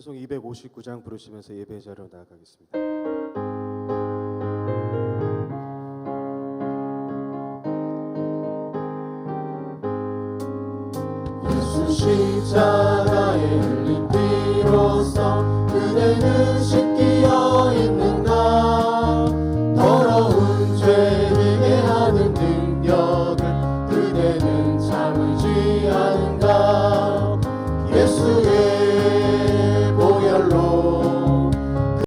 찬송 259장 부르시면서 예배 자리로 나아가겠습니다. 예수 십자가에 흘린 피로써 그대는 씻기어 있는가. 더러운 죄에게 하는 능력을 그대는 참을지 않은가. 예수의 보혈로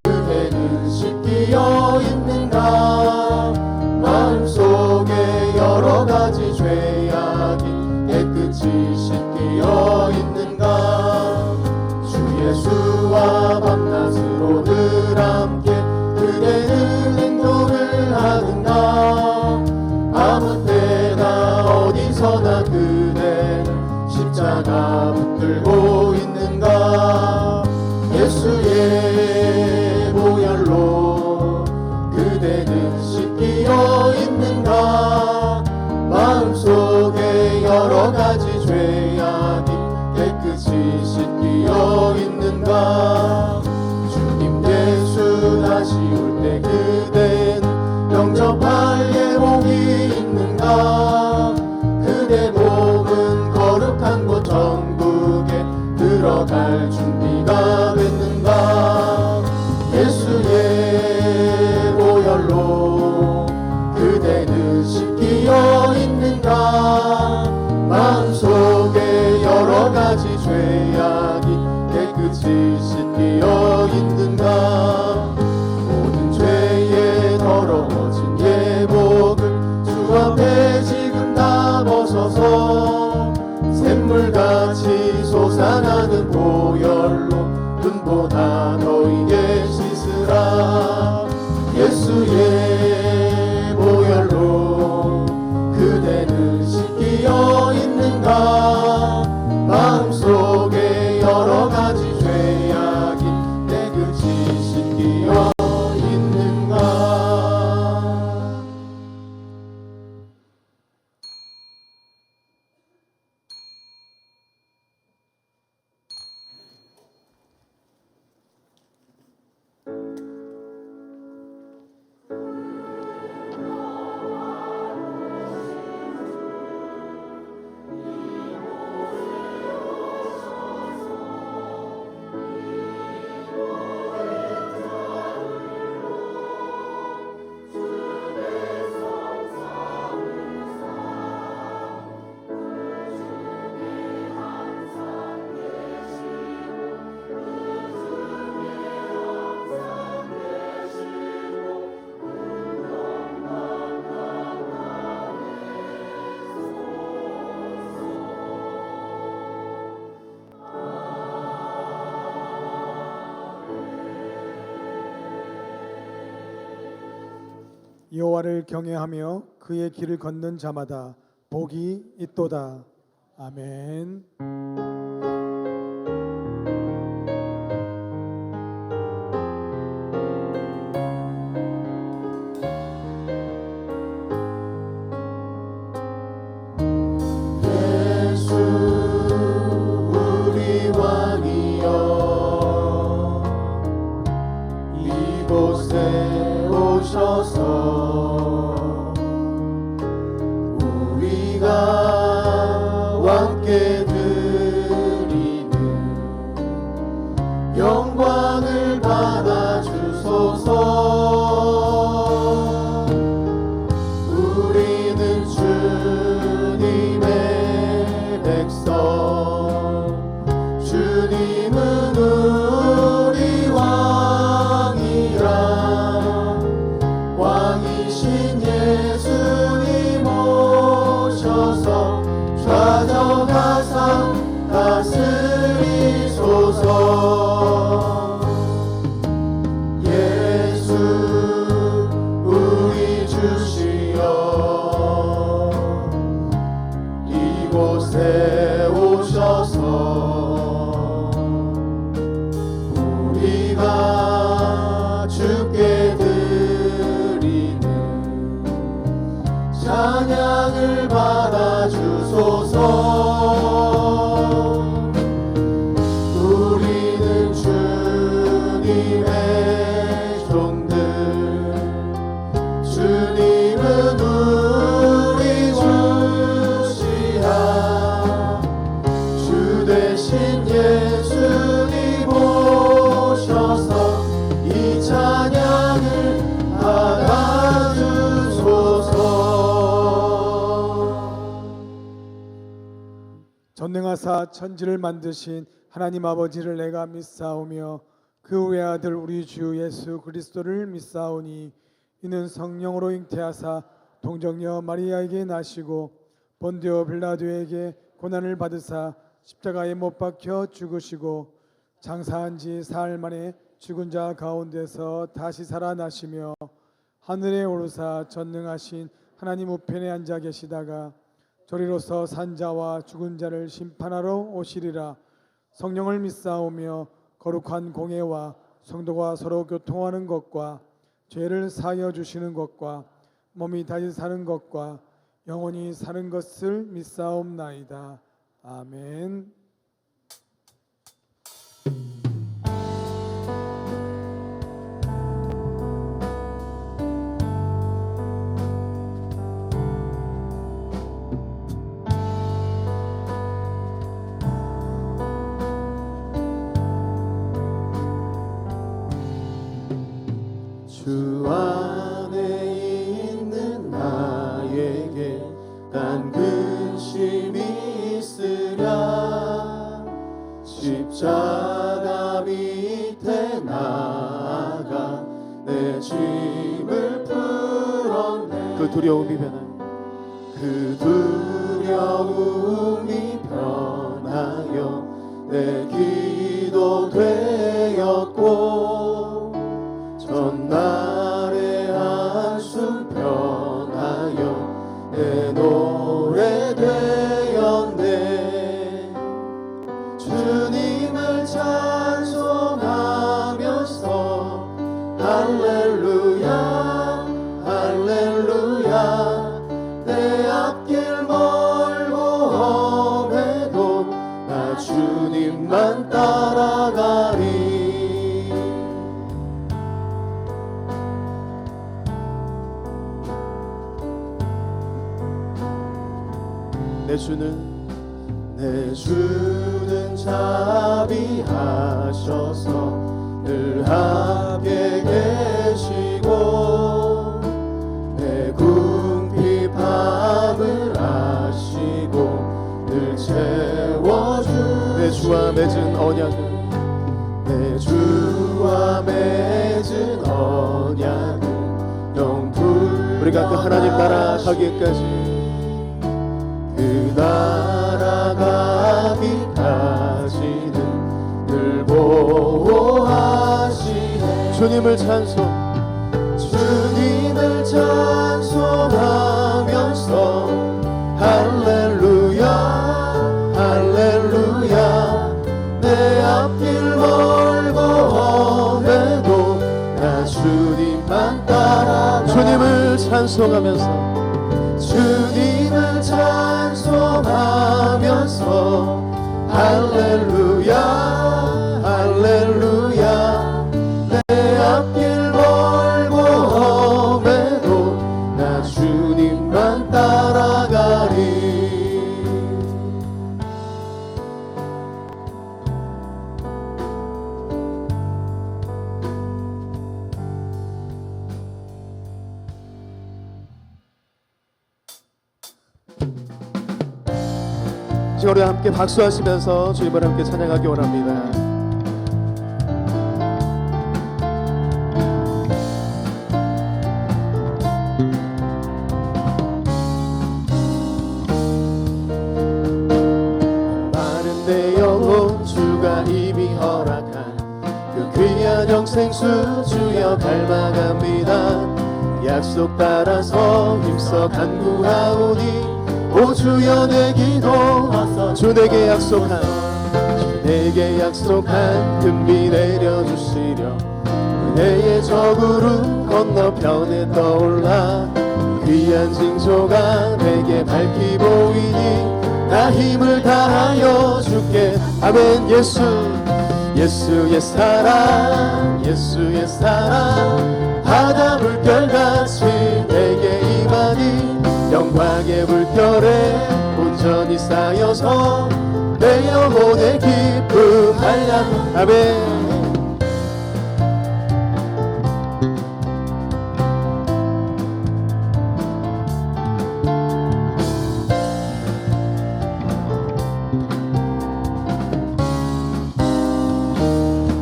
그대는 씻기어 있는가. 마음속에 여러 가지 죄악이 깨끗이 씻기어 있는가. 주 예수와 밤낮으로 늘 함께 그대는 행동을 하는가. 아무 때나 어디서나 그대는 십자가 붙들고 있는가. 예수의 보혈로 그대는 씻기어 있는가. 마음속에 여러 가지 죄악이 깨끗이 씻기어 있는가. 주님 예수 다시 올 때 그대는 영접할 예복이 있는가. 그대 몸은 거룩한 곳 천국에 들어갈 준비가 됐는가. 예수의 보혈로 그대는 씻기어 있는가. 마음속에 여러 가지 죄악이 깨끗이 씻기어 있는가. 모든 죄에 더러워진 예복을 주 앞에 지금 다 벗어서 샘물같이 솟아나는 보혈로 눈보다 너희게 씻으라. 예수의 보혈로 그대는 씻기어 있는가. 마음속에 여러 가지 죄악이 깨끗이 씻기어 있는가. 여호와를 경외하며 그의 길을 걷는 자마다 복이 있도다. 아멘. 예수 우리 왕이여 이곳에 오셔서 우리가 왕께 드리는 영광을 받아주소서. 우리는 주님의 백성, 주님은 우리 왕이라. 왕이신 예수님 오셔서 좌정하사 다스리소서. 주님의 종들 주님은 우리 주시하 주 대신 예수님 오셔서 이 찬양을 받아주소서. 전능하사 천지를 만드신 하나님 아버지를 내가 믿사오며 그 외아들 우리 주 예수 그리스도를 믿사오니 이는 성령으로 잉태하사 동정녀 마리아에게 나시고 본디오 빌라도에게 고난을 받으사 십자가에 못 박혀 죽으시고 장사한 지 사흘 만에 죽은 자 가운데서 다시 살아나시며 하늘에 오르사 전능하신 하나님 우편에 앉아 계시다가 저리로서 산 자와 죽은 자를 심판하러 오시리라. 성령을 믿사오며 거룩한 공예와 성도가 서로 교통하는 것과 죄를 사하여 주시는 것과 몸이 다시 사는 것과 영원히 사는 것을 믿사옵나이다. 아멘. 주 안에 있는 나에게 단 근심이 있으랴 십자가 밑에 나아가 내 짐을 풀었네. 그 두려움이 변하여 내 기도 되었고 전날의 한숨 변하여 내 노래 되었네. 주님을 찬송하면서 할렐루야 할렐루야 내 앞길 멀고 험해도 나 주님만 따라가리. 내 주는 자비하셔서 늘 함께 계시고 내 궁핍함을 아시고 늘 채워주. 내 주와 맺은 언약은 영불. 우리가 그 하나님 나라 가기까지 그 나라 가기까지는 늘 보호하시네. 주님을 찬송하면서 할렐루야 할렐루야 내 앞길 멀고 험해도 나 주님만 따라. 주님을 찬송하면서 할렐루야 할렐루야 내 앞길 멀고 험해도 나 주님만 따라가리. 지금 우리 함께 박수하시면서 주님을 함께 찬양하기 원합니다. 마른 내 영혼 주가 이미 허락한 그 귀한 영생수 주여 닮아갑니다. 약속 따라서 힘써 간구하오니 오 주여 내 기도 주 내게 약속한 금비 내려주시려 은혜의 저구름 건너편에 떠올라 귀한 징조가 내게 밝히 보이니 나 힘을 다하여 주께 아멘. 예수의 사랑 예수의 사랑 바다 물결같이 내게 임하니 영광의 물결에 온전히 쌓여서 내 영혼의 기쁨 한량 아멘.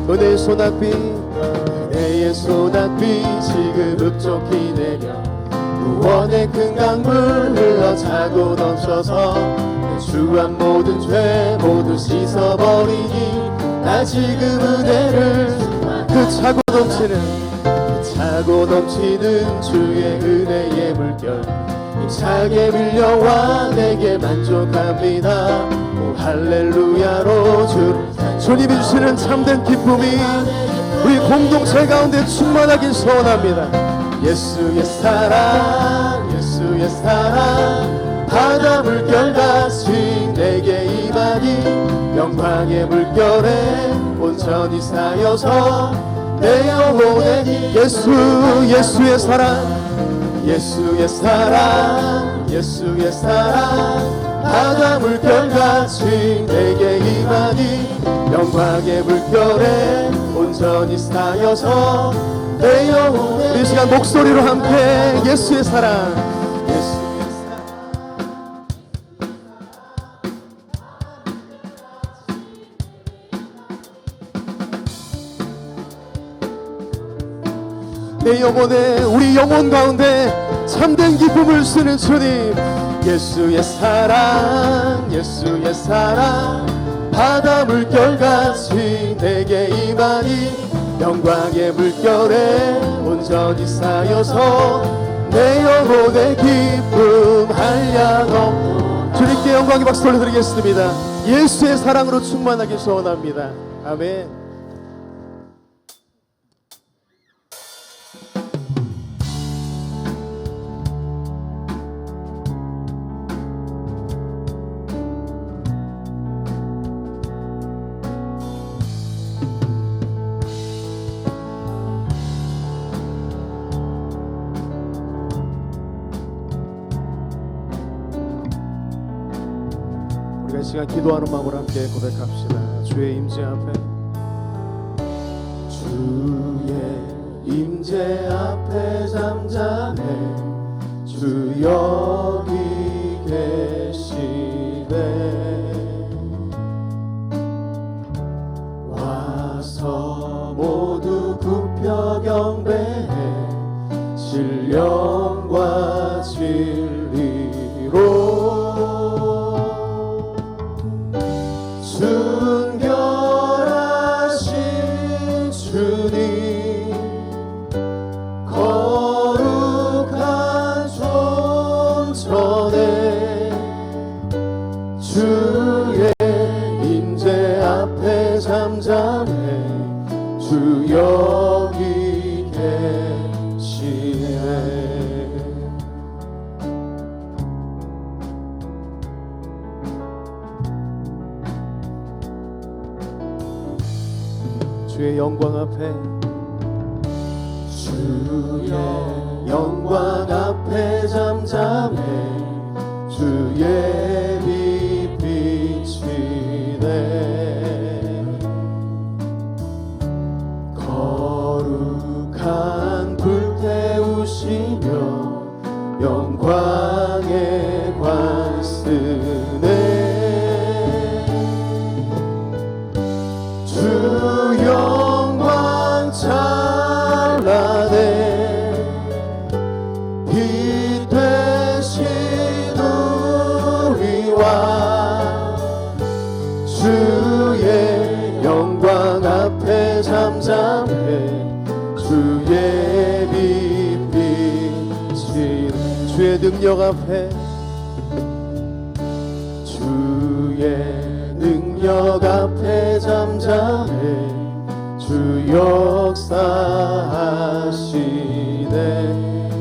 은혜의 소낙비 은혜의 소낙비 지금 흡족히 내려 구원의 큰 강물 흘러 차고 넘쳐서 내 주한 모든 죄 모두 씻어버리니 나 지금 은혜를 그 차고 넘치는 주의 은혜의 물결 힘차게 밀려와 내게 만족합니다. 오 할렐루야로 주님이 주시는 참된 기쁨이 우리 공동체 가운데 충만하길 소원합니다. 예수의 사랑 예수의 사랑 바다 물결같이 내게 임하니 영광의 물결에 온전히 쌓여서 내 영혼에 예수의 사랑 예수의 사랑 예수의 사랑 바다 물결같이 내게 임하니 영광의 물결에 온전히 쌓여서 내 영혼에 이 시간 목소리로 함께 예수의 사랑 예수의 사랑 내 영혼에 우리 영혼 가운데 참된 기쁨을 주는 주님 예수의 사랑 예수의 사랑 바다 물결같이 내게 임하니 영광의 물결에 온전히 쌓여서 내 영혼의 기쁨 한량없 주님께 영광의 박수 올려드리겠습니다. 예수의 사랑으로 충만하길 소원합니다. 아멘. 이 시간 기도하는 마음으로 함께 고백합시다. 주의 임재 앞에 주의 임재 앞에 잠잠해 주 여기 계시네 와서 모두 굽혀 경배해 신령과 진리로 순결하신 주님 거룩한 존전에 주의 임재 앞에 잠잠해 주 여기 계시네. 주의 영광 앞에 주의 영광 앞에 잠잠해 주의 빛 비치네 거룩한 불 태우시며 영광의 관 쓰네 주 영광 찬란해 빛 되신 우리와 주의 영광 앞에 잠잠해 주의 빛 비치네 주의 능력 앞에 주의 능력 앞에 잠잠해 주 역사하시네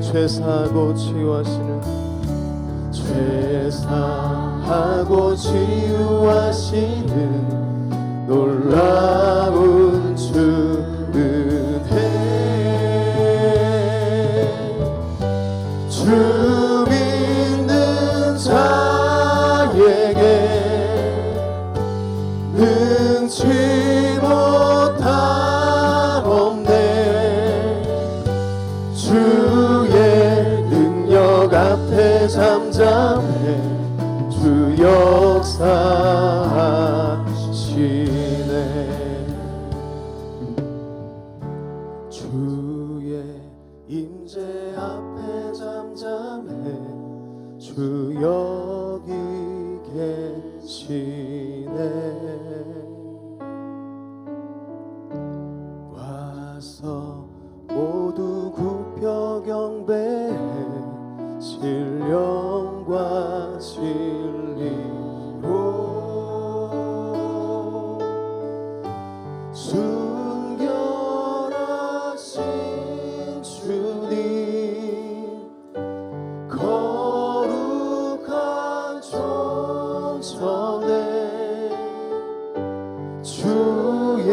죄사하고 치유하시는 죄사하고 치유하시는 놀라운 주 은혜 주 믿는 자에게 능치 못함 없네 주의 능력 앞에 잠잠해 주 역사하시네 주의 임재 앞에 잠잠해 주 여기 계시네 와서 모두 굽혀 경배해 신령과 진리로 순결하신 주님 거룩한 존전에 주의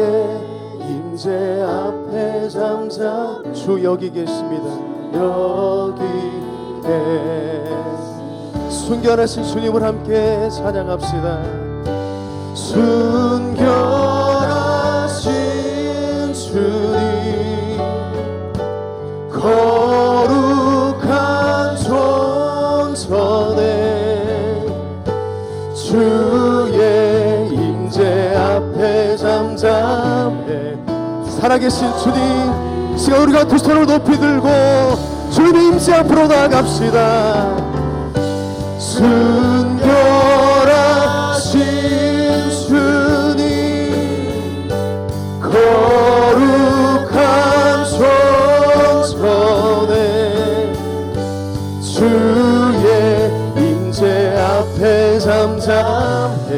임재 앞에 잠잠 주 여기 계십니다 여기 순결하신 주님을 함께 찬양합시다 순결하신 주님 거룩한 존전에 주의 임재 앞에 잠잠해 살아계신 주님 시간 우리가 두 손을 높이 들고 주님의 임재 앞으로 나아갑시다 순결하신 주님 거룩한 존전에 주의 임재 앞에 잠잠해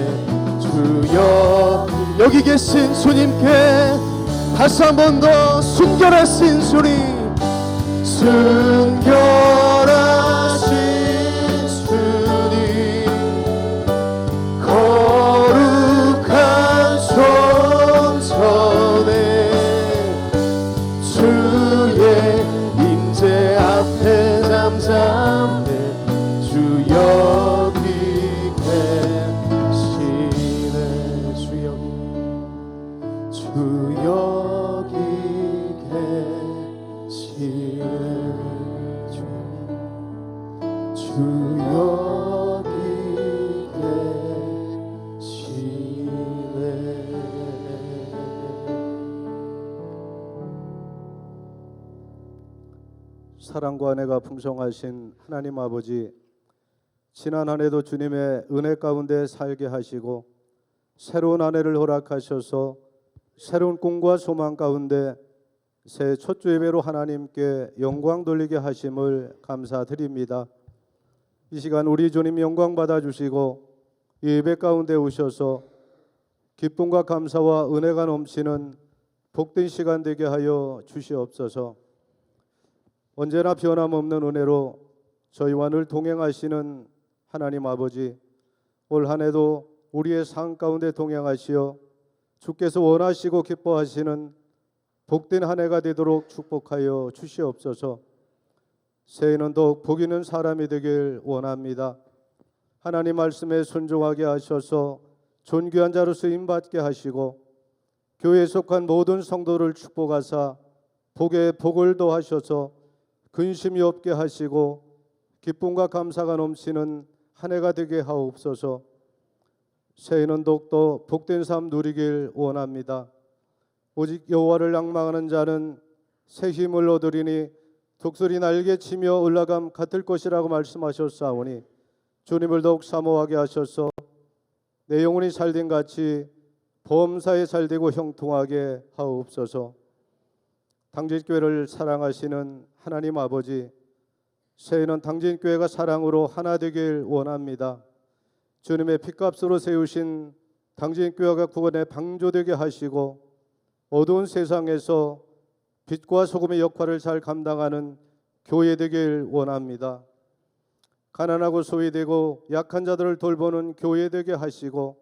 주여 여기 계신 주님께 다시 한 번 더 순결하신 주님 순결하신 주님 거룩한 존전에 주의 임재 앞에 잠잠해 주 여기 계시네 주 여기 계시네 주 여기 계시네 사랑과 은혜가 풍성하신 하나님 아버지, 지난 한 해도 주님의 은혜 가운데 살게 하시고 새로운 한 해를 허락하셔서 새로운 꿈과 소망 가운데 새 첫 주 예배로 하나님께 영광 돌리게 하심을 감사드립니다. 이 시간 우리 주님 영광 받아주시고 이 예배 가운데 오셔서 기쁨과 감사와 은혜가 넘치는 복된 시간 되게 하여 주시옵소서. 언제나 변함없는 은혜로 저희와 늘 동행하시는 하나님 아버지, 올 한 해도 우리의 삶 가운데 동행하시어 주께서 원하시고 기뻐하시는 복된 한 해가 되도록 축복하여 주시옵소서. 새해는 더욱 복 있는 사람이 되길 원합니다. 하나님 말씀에 순종하게 하셔서 존귀한 자로 쓰임받게 하시고 교회에 속한 모든 성도를 축복하사 복에 복을 더하셔서 근심이 없게 하시고 기쁨과 감사가 넘치는 한 해가 되게 하옵소서. 새해는 더욱더 복된 삶 누리길 원합니다. 오직 여호와를 낭망하는 자는 새 힘을 얻으리니 독수리 날개치며 올라감 같을 것이라고 말씀하셨사오니 주님을 더욱 사모하게 하셔서 내 영혼이 살된 같이 범사에 살되고 형통하게 하옵소서. 당진교회를 사랑하시는 하나님 아버지, 새해는 당진교회가 사랑으로 하나 되길 원합니다. 주님의 핏값으로 세우신 당진교회가 구원에 방조되게 하시고 어두운 세상에서 빛과 소금의 역할을 잘 감당하는 교회 되길 원합니다. 가난하고 소외되고 약한 자들을 돌보는 교회 되게 하시고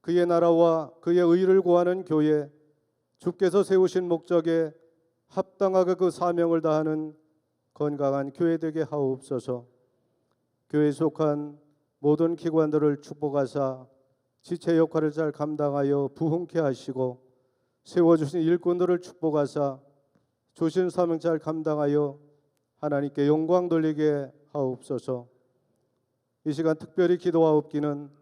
그의 나라와 그의 의를 구하는 교회, 주께서 세우신 목적에 합당하게 그 사명을 다하는 건강한 교회 되게 하옵소서. 교회에 속한 모든 기관들을 축복하사 지체 역할을 잘 감당하여 부흥케 하시고, 세워주신 일꾼들을 축복하사 주신 사명 잘 감당하여 하나님께 영광 돌리게 하옵소서. 이 시간 특별히 기도하옵기는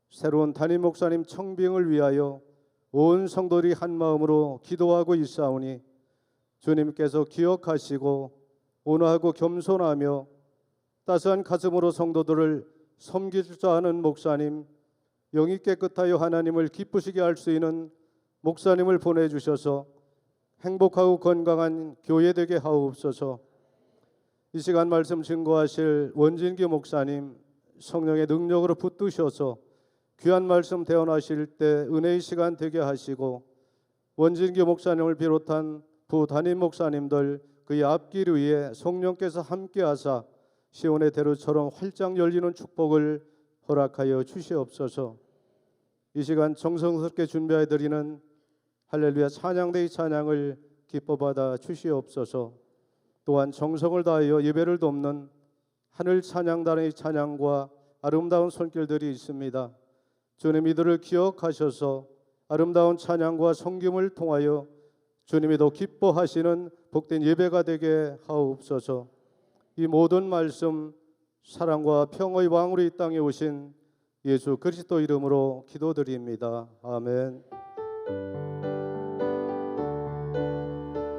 새로운 담임 목사님 청빙을 위하여 온 성도들이 한 마음으로 기도하고 있사오니 주님께서 기억하시고 온화하고 겸손하며 따스한 가슴으로 성도들을 섬길 줄 아는 목사님, 영이 깨끗하여 하나님을 기쁘시게 할 수 있는 목사님을 보내주셔서 행복하고 건강한 교회 되게 하옵소서. 이 시간 말씀 증거하실 원진기 목사님, 성령의 능력으로 붙드셔서 귀한 말씀 대언하실 때 은혜의 시간 되게 하시고, 원진기 목사님을 비롯한 부담임 목사님들 그의 앞길 위에 성령께서 함께하사 시온의 대로처럼 활짝 열리는 축복을 허락하여 주시옵소서. 이 시간 정성스럽게 준비해 드리는 할렐루야 찬양대의 찬양을 기뻐 받아 주시옵소서. 또한 정성을 다하여 예배를 돕는 하늘 찬양단의 찬양과 아름다운 손길들이 있습니다. 주님 이들을 기억하셔서 아름다운 찬양과 성김을 통하여 주님이 더 기뻐하시는 복된 예배가 되게 하옵소서. 이 모든 말씀 사랑과 평화의 왕으로 이 땅에 오신 예수 그리스도 이름으로 기도드립니다. 아멘.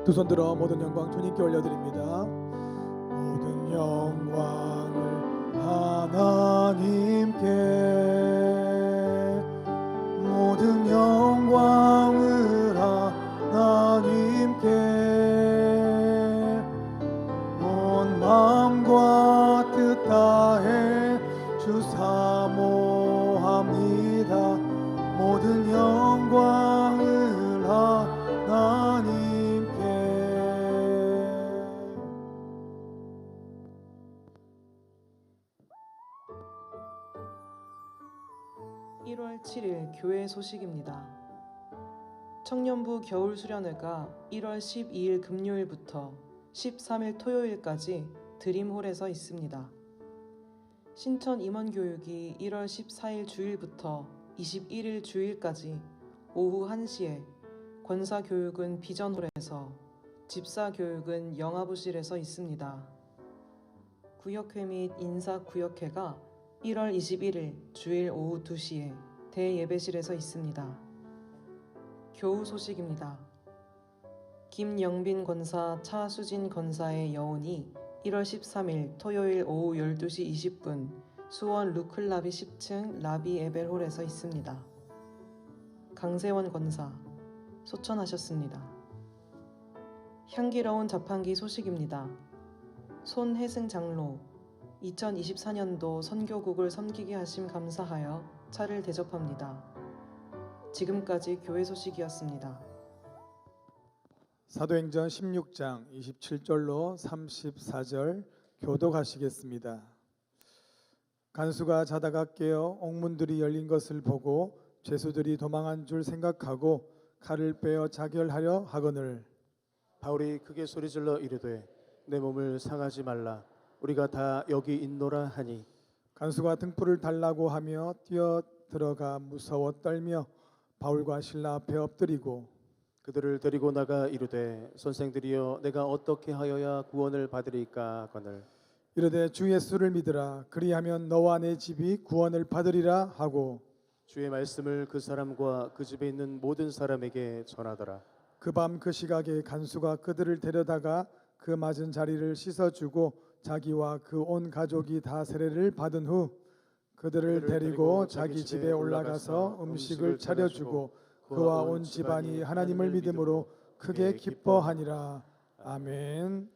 두 손 들어 모든 영광 주님께 올려드립니다. 모든 영광을 하나님께, 모든 영광을 하나님께, 온 마음과 뜻 다해 주 사모합니다. 모든 영광을 하나님께. 1월 7일 교회 소식입니다. 청년부 겨울 수련회가 1월 12일 금요일부터 13일 토요일까지 드림홀에서 있습니다. 신천 임원교육이 1월 14일 주일부터 21일 주일까지 오후 1시에, 권사교육은 비전홀에서, 집사교육은 영아부실에서 있습니다. 구역회 및 인사구역회가 1월 21일 주일 오후 2시에 대예배실에서 있습니다. 교우 소식입니다. 김영빈 권사, 차수진 권사의 여운이 1월 13일 토요일 오후 12시 20분 수원 루클라비 10층 라비 에벨홀에서 있습니다. 강세원 권사, 소천하셨습니다. 향기로운 자판기 소식입니다. 손혜승 장로, 2024년도 선교국을 섬기게 하심 감사하여 차를 대접합니다. 지금까지 교회 소식이었습니다. 사도행전 16장 27절로 34절 교독하시겠습니다. 간수가 자다가 깨어 옥문들이 열린 것을 보고 죄수들이 도망한 줄 생각하고 칼을 빼어 자결하려 하거늘, 바울이 크게 소리질러 이르되 내 몸을 상하지 말라, 우리가 다 여기 있노라 하니, 간수가 등불을 달라고 하며 뛰어 들어가 무서워 떨며 바울과 실라 앞에 엎드리고 그들을 데리고 나가 이르되 선생들이여 내가 어떻게 하여야 구원을 받으리까 하거늘, 이르되 주 예수를 믿으라, 그리하면 너와 내 집이 구원을 받으리라 하고 주의 말씀을 그 사람과 그 집에 있는 모든 사람에게 전하더라. 그 밤 그 시각에 간수가 그들을 데려다가 그 맞은 자리를 씻어주고 자기와 그 온 가족이 다 세례를 받은 후 그들을 데리고 자기 집에 올라가서 음식을 차려주고 그와 온 집안이 하나님을 믿음으로 크게 기뻐하니라. 아멘.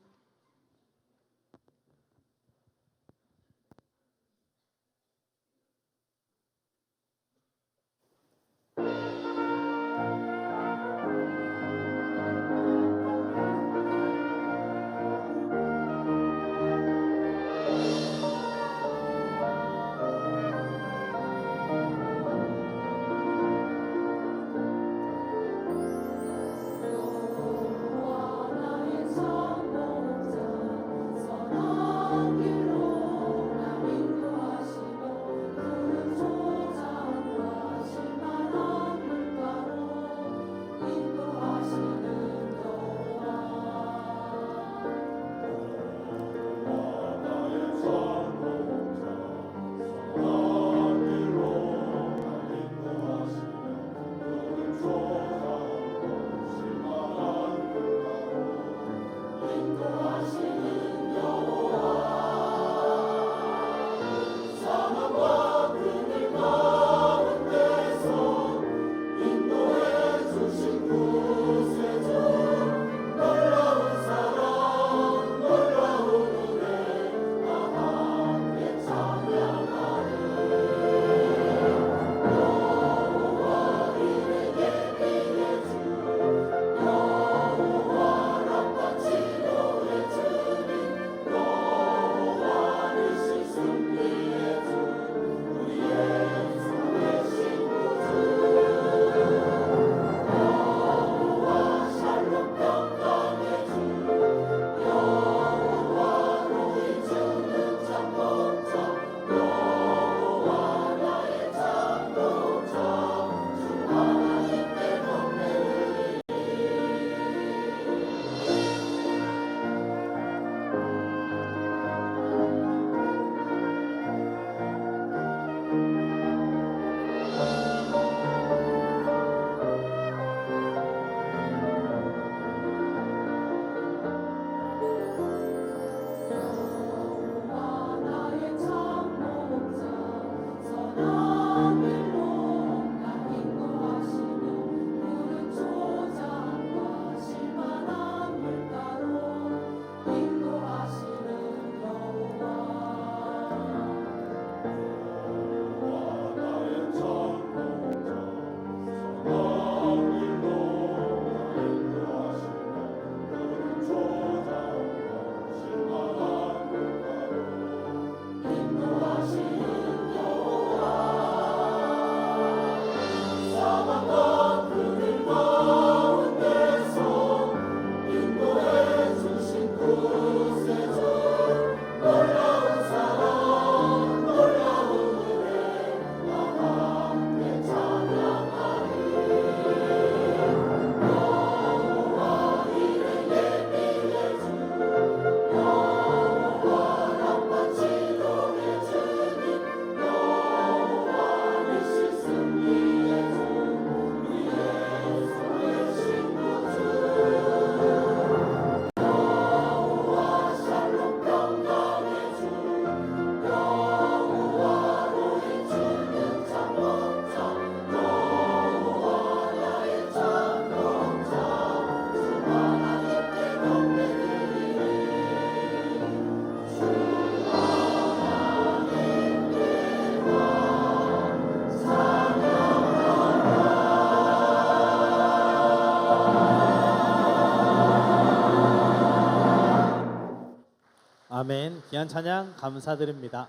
아멘. 귀한 찬양 감사드립니다.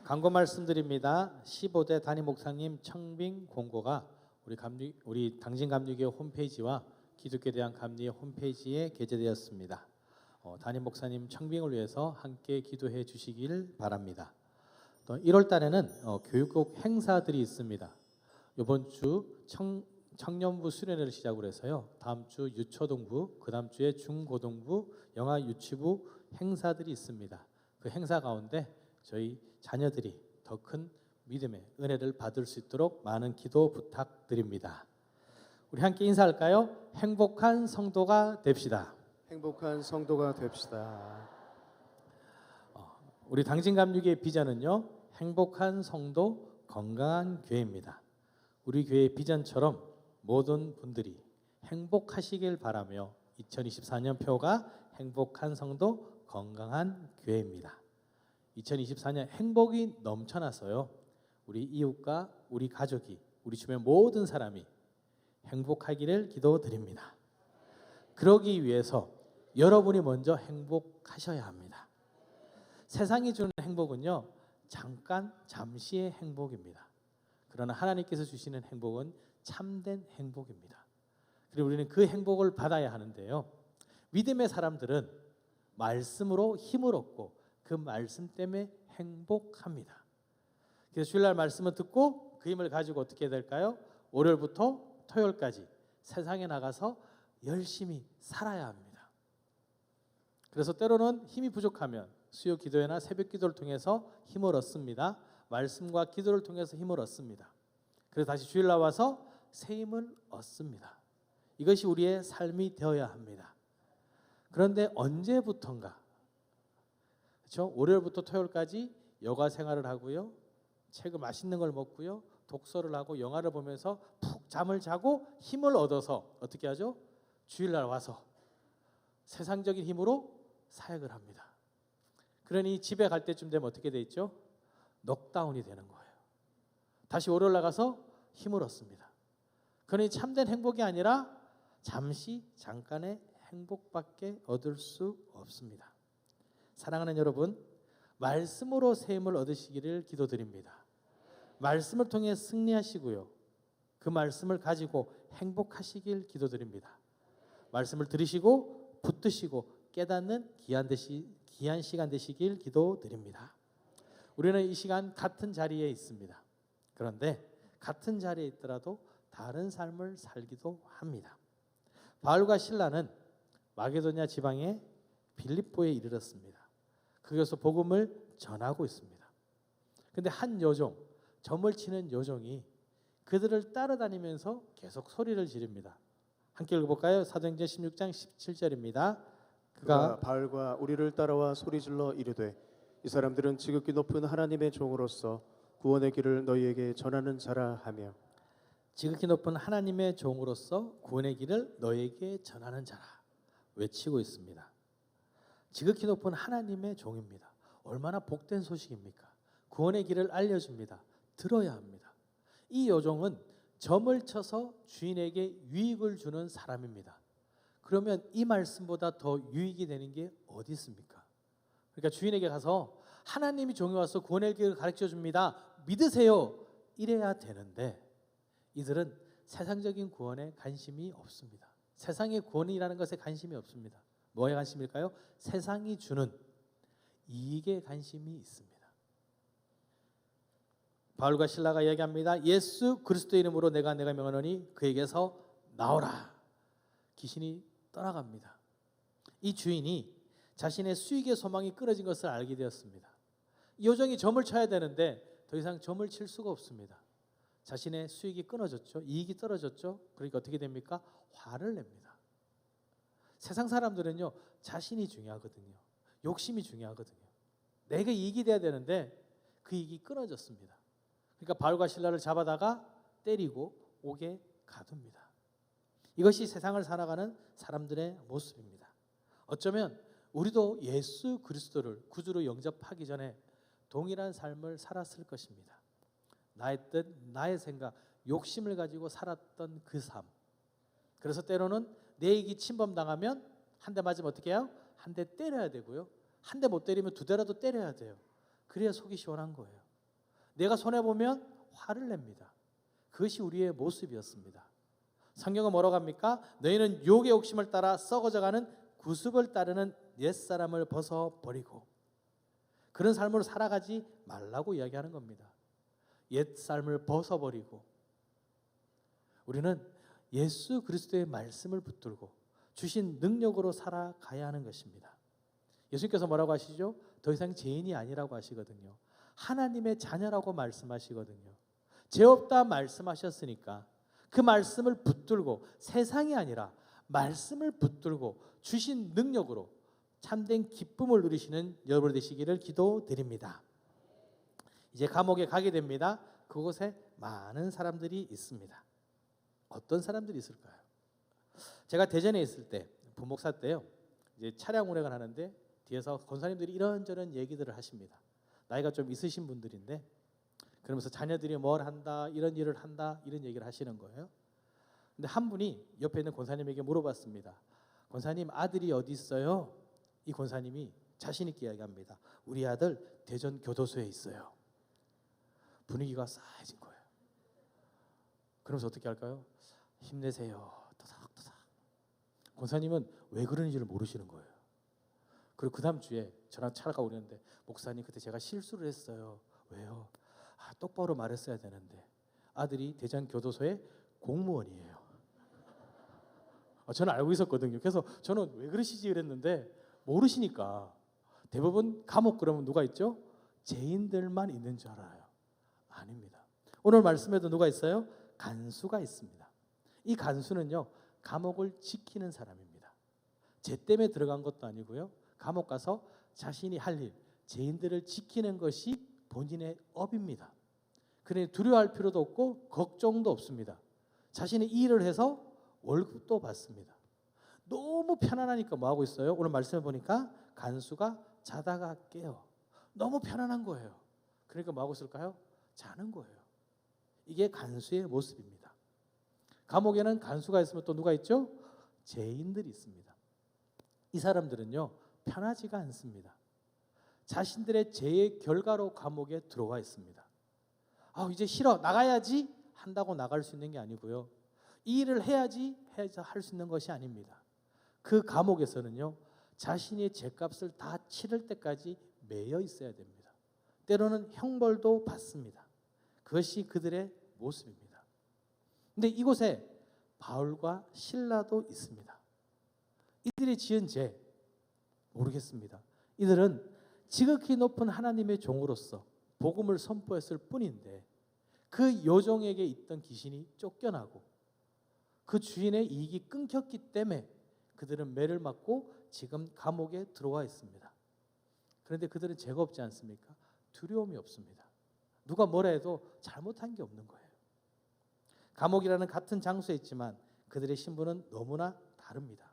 광고 말씀드립니다. 15대 담임 목사님 청빙 공고가 우리 당진 감리교 홈페이지와 기독교에 대한 감리의 홈페이지에 게재되었습니다. 담임 목사님 청빙을 위해서 함께 기도해 주시길 바랍니다. 또 1월 달에는 교육국 행사들이 있습니다. 이번 주 청년부 수련회를 시작으로 해서요. 다음 주 유초동부, 그 다음 주에 중고등부, 영아 유치부 행사들이 있습니다. 그 행사 가운데 저희 자녀들이 더 큰 믿음의 은혜를 받을 수 있도록 많은 기도 부탁드립니다. 우리 함께 인사할까요? 행복한 성도가 됩시다. 행복한 성도가 됩시다. 우리 당진감리교의 비전은요, 행복한 성도, 건강한 교회입니다. 우리 교회의 비전처럼 모든 분들이 행복하시길 바라며 2024년 표가 행복한 성도, 건강한 교회입니다. 2024년 행복이 넘쳐나서요, 우리 이웃과 우리 가족이, 우리 주변 모든 사람이 행복하기를 기도드립니다. 그러기 위해서 여러분이 먼저 행복하셔야 합니다. 세상이 주는 행복은요, 잠시의 행복입니다. 그러나 하나님께서 주시는 행복은 참된 행복입니다. 그리고 우리는 그 행복을 받아야 하는데요, 믿음의 사람들은 말씀으로 힘을 얻고 그 말씀 때문에 행복합니다. 그래서 주일날 말씀을 듣고 그 힘을 가지고 어떻게 해야 될까요? 월요일부터 토요일까지 세상에 나가서 열심히 살아야 합니다. 그래서 때로는 힘이 부족하면 수요 기도회나 새벽 기도를 통해서 힘을 얻습니다. 말씀과 기도를 통해서 힘을 얻습니다. 그래서 다시 주일 나와서 새 힘을 얻습니다. 이것이 우리의 삶이 되어야 합니다. 그런데 언제부턴가, 그렇죠? 월요일부터 토요일까지 여가 생활을 하고요, 책을 맛있는 걸 먹고요, 독서를 하고 영화를 보면서 푹 잠을 자고 힘을 얻어서 어떻게 하죠? 주일날 와서 세상적인 힘으로 사역을 합니다. 그러니 집에 갈 때쯤 되면 어떻게 돼 있죠? 넉다운이 되는 거예요. 다시 월요일 나가서 힘을 얻습니다. 그러니 참된 행복이 아니라 잠깐의 행복밖에 얻을 수 없습니다. 사랑하는 여러분, 말씀으로 새 힘을 얻으시기를 기도드립니다. 말씀을 통해 승리하시고요, 그 말씀을 가지고 행복하시길 기도드립니다. 말씀을 들으시고 붙드시고 깨닫는 귀한 시간 되시길 기도드립니다. 우리는 이 시간 같은 자리에 있습니다. 그런데 같은 자리에 있더라도 다른 삶을 살기도 합니다. 바울과 실라는 마게도냐 지방의 빌립보에 이르렀습니다. 거기서 복음을 전하고 있습니다. 그런데 한 여종, 점을 치는 여종이 그들을 따라다니면서 계속 소리를 지릅니다. 함께 읽어볼까요? 사도행전 16장 17절입니다. 그가 바울과 우리를 따라와 소리질러 이르되 이 사람들은 지극히 높은 하나님의 종으로서 구원의 길을 너희에게 전하는 자라 하며, 지극히 높은 하나님의 종으로서 구원의 길을 너에게 전하는 자라 외치고 있습니다. 지극히 높은 하나님의 종입니다. 얼마나 복된 소식입니까? 구원의 길을 알려줍니다. 들어야 합니다. 이 여종은 점을 쳐서 주인에게 유익을 주는 사람입니다. 그러면 이 말씀보다 더 유익이 되는 게 어디 있습니까? 그러니까 주인에게 가서 하나님이 종이 와서 구원의 길을 가르쳐 줍니다, 믿으세요, 이래야 되는데 이들은 세상적인 구원에 관심이 없습니다. 세상의 구원이라는 것에 관심이 없습니다. 뭐에 관심일까요? 세상이 주는 이익에 관심이 있습니다. 바울과 실라가 이야기합니다. 예수 그리스도 이름으로 내가 명하노니 그에게서 나오라. 귀신이 떠나갑니다. 이 주인이 자신의 수익의 소망이 끊어진 것을 알게 되었습니다. 이 여종이 점을 쳐야 되는데 더 이상 점을 칠 수가 없습니다. 자신의 수익이 끊어졌죠. 이익이 떨어졌죠. 그러니까 어떻게 됩니까? 화를 냅니다. 세상 사람들은요, 자신이 중요하거든요. 욕심이 중요하거든요. 내가 이익이 돼야 되는데 그 이익이 끊어졌습니다. 그러니까 바울과 실라를 잡아다가 때리고 옥에 가둡니다. 이것이 세상을 살아가는 사람들의 모습입니다. 어쩌면 우리도 예수 그리스도를 구주로 영접하기 전에 동일한 삶을 살았을 것입니다. 나의 뜻, 나의 생각, 욕심을 가지고 살았던 그 삶. 그래서 때로는 내 이익이 침범당하면 한 대 맞으면 어떻게 해요? 한 대 때려야 되고요. 한 대 못 때리면 두 대라도 때려야 돼요. 그래야 속이 시원한 거예요. 내가 손해보면 화를 냅니다. 그것이 우리의 모습이었습니다. 성경은 뭐라고 합니까? 너희는 욕의 욕심을 따라 썩어져가는 구습을 따르는 옛사람을 벗어버리고, 그런 삶으로 살아가지 말라고 이야기하는 겁니다. 옛삶을 벗어버리고 우리는 예수 그리스도의 말씀을 붙들고 주신 능력으로 살아가야 하는 것입니다. 예수님께서 뭐라고 하시죠? 더 이상 죄인이 아니라고 하시거든요. 하나님의 자녀라고 말씀하시거든요. 죄 없다 말씀하셨으니까 그 말씀을 붙들고, 세상이 아니라 말씀을 붙들고 주신 능력으로 참된 기쁨을 누리시는 여러분 되시기를 기도드립니다. 이제 감옥에 가게 됩니다. 그곳에 많은 사람들이 있습니다. 어떤 사람들이 있을까요? 제가 대전에 있을 때, 부목사 때요, 이제 차량 운행을 하는데 뒤에서 권사님들이 이런저런 얘기들을 하십니다. 나이가 좀 있으신 분들인데, 그러면서 자녀들이 뭘 한다, 이런 일을 한다, 이런 얘기를 하시는 거예요. 근데 한 분이 옆에 있는 권사님에게 물어봤습니다. 권사님, 아들이 어디 있어요? 이 권사님이 자신 있게 이야기합니다. 우리 아들 대전 교도소에 있어요. 분위기가 싸해진 거예요. 그러면서 어떻게 할까요? 힘내세요. 토닥토닥. 권사님은 왜 그런지를 모르시는 거예요. 그리고 그 다음 주에 저랑 차가 오는데, 목사님 그때 제가 실수를 했어요. 왜요? 똑바로 말했어야 되는데 아들이 대전 교도소의 공무원이에요. 저는 알고 있었거든요. 그래서 저는 왜 그러시지 그랬는데, 모르시니까 대부분 감옥 그러면 누가 있죠? 죄인들만 있는 줄 알아요. 아닙니다. 오늘 말씀에도 누가 있어요? 간수가 있습니다. 이 간수는요, 감옥을 지키는 사람입니다. 죄 때문에 들어간 것도 아니고요, 감옥 가서 자신이 할 일, 죄인들을 지키는 것이 본인의 업입니다. 그러니 두려워할 필요도 없고 걱정도 없습니다. 자신이 이 일을 해서 월급도 받습니다. 너무 편안하니까 뭐 하고 있어요? 오늘 말씀해 보니까 간수가 자다가 깨요. 너무 편안한 거예요. 그러니까 뭐 하고 있을까요? 자는 거예요. 이게 간수의 모습입니다. 감옥에는 간수가 있으면 또 누가 있죠? 죄인들이 있습니다. 이 사람들은요, 편하지가 않습니다. 자신들의 죄의 결과로 감옥에 들어와 있습니다. 이제 싫어, 나가야지 한다고 나갈 수 있는 게 아니고요, 이 일을 해야지 해서 할 수 있는 것이 아닙니다. 그 감옥에서는요, 자신의 죄값을 다 치를 때까지 매여 있어야 됩니다. 때로는 형벌도 받습니다. 그것이 그들의 모습입니다. 근데 이곳에 바울과 실라도 있습니다. 이들이 지은 죄 모르겠습니다. 이들은 지극히 높은 하나님의 종으로서 복음을 선포했을 뿐인데, 그 요종에게 있던 귀신이 쫓겨나고 그 주인의 이익이 끊겼기 때문에 그들은 매를 맞고 지금 감옥에 들어와 있습니다. 그런데 그들은 죄가 없지 않습니까? 두려움이 없습니다. 누가 뭐라 해도 잘못한 게 없는 거예요. 감옥이라는 같은 장소에 있지만 그들의 신분은 너무나 다릅니다.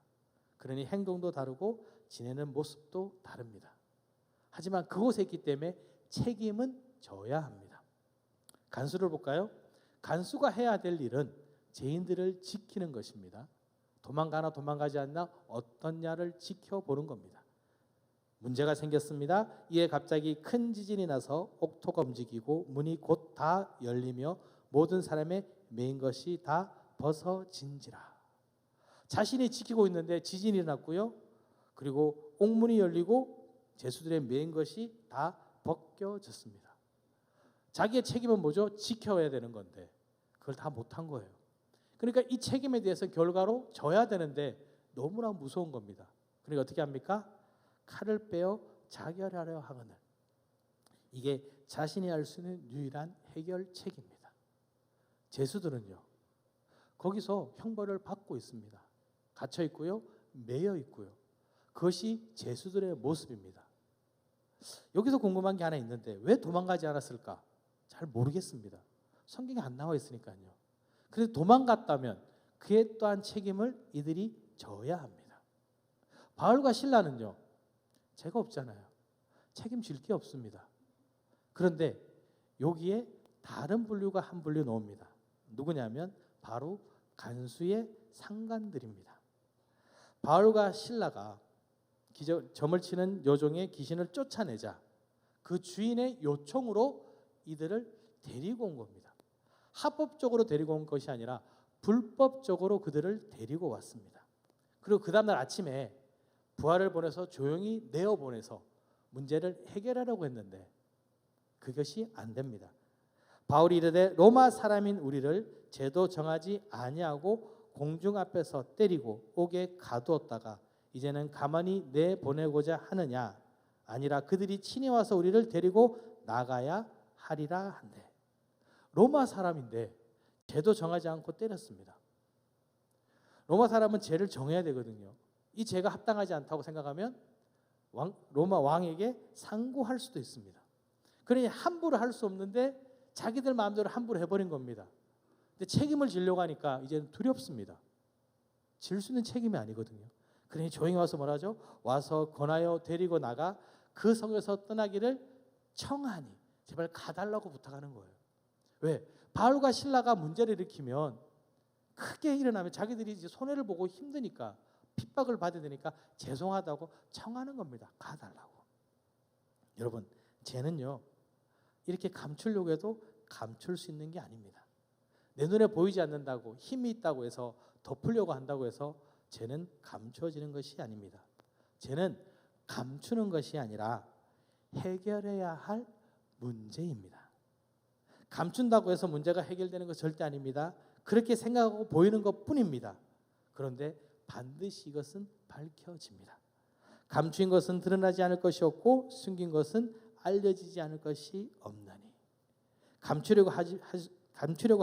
그러니 행동도 다르고 지내는 모습도 다릅니다. 하지만 그곳에 있기 때문에 책임은 져야 합니다. 간수를 볼까요? 간수가 해야 될 일은 죄인들을 지키는 것입니다. 도망가나 도망가지 않나 어떻냐를 지켜보는 겁니다. 문제가 생겼습니다. 이에 갑자기 큰 지진이 나서 옥토가 움직이고 문이 곧 다 열리며 모든 사람의 매인 것이 다 벗어진지라. 자신이 지키고 있는데 지진이 일어났고요, 그리고 옥문이 열리고 죄수들의 매인 것이 다 벗겨졌습니다. 자기의 책임은 뭐죠? 지켜야 되는 건데 그걸 다 못한 거예요. 그러니까 이 책임에 대해서 결과로 져야 되는데 너무나 무서운 겁니다. 그러니까 어떻게 합니까? 칼을 빼어 자결하려 하거늘. 이게 자신이 할 수 있는 유일한 해결책입니다. 죄수들은요, 거기서 형벌을 받고 있습니다. 갇혀 있고요, 매여 있고요. 그것이 죄수들의 모습입니다. 여기서 궁금한 게 하나 있는데, 왜 도망가지 않았을까? 잘 모르겠습니다. 성경에 안 나와 있으니까요. 그래서 도망갔다면 그에 또한 책임을 이들이 져야 합니다. 바울과 실라는요, 죄가 없잖아요. 책임질 게 없습니다. 그런데 여기에 다른 분류가 한 분류 나옵니다. 누구냐면 바로 간수의 상관들입니다. 바울과 실라가 점을 치는 여종의 귀신을 쫓아내자 그 주인의 요청으로 이들을 데리고 온 겁니다. 합법적으로 데리고 온 것이 아니라 불법적으로 그들을 데리고 왔습니다. 그리고 그 다음날 아침에 부하를 보내서 조용히 내어보내서 문제를 해결하려고 했는데 그것이 안 됩니다. 바울이 이르되 로마 사람인 우리를 죄도 정하지 아니하고 공중 앞에서 때리고 옥에 가두었다가 이제는 가만히 내보내고자 하느냐? 아니라 그들이 친히 와서 우리를 데리고 나가야 하리라 한대. 로마 사람인데 죄도 정하지 않고 때렸습니다. 로마 사람은 죄를 정해야 되거든요. 이 죄가 합당하지 않다고 생각하면 로마 왕에게 상고할 수도 있습니다. 그러니 함부로 할 수 없는데 자기들 마음대로 함부로 해버린 겁니다. 근데 책임을 지려고 하니까 이제는 두렵습니다. 질 수 있는 책임이 아니거든요. 그러니 조용히 와서 뭐라죠? 와서 권하여 데리고 나가 그 성에서 떠나기를 청하니 제발 가달라고 부탁하는 거예요. 왜? 바울과 실라가 문제를 일으키면 크게 일어나면 자기들이 이제 손해를 보고 힘드니까 핍박을 받아야 되니까 죄송하다고 청하는 겁니다. 가달라고. 여러분, 죄는요 이렇게 감추려고 해도 감출 수 있는 게 아닙니다. 내 눈에 보이지 않는다고 힘이 있다고 해서 덮으려고 한다고 해서 죄는 감춰지는 것이 아닙니다. 죄는 감추는 것이 아니라 해결해야 할 문제입니다. 감춘다고 해서 문제가 해결되는 것 절대 아닙니다. 그렇게 생각하고 보이는 것뿐입니다. 그런데 반드시 이것은 밝혀집니다. 감추인 것은 드러나지 않을 것이 없고 숨긴 것은 알려지지 않을 것이 없나니 감추려고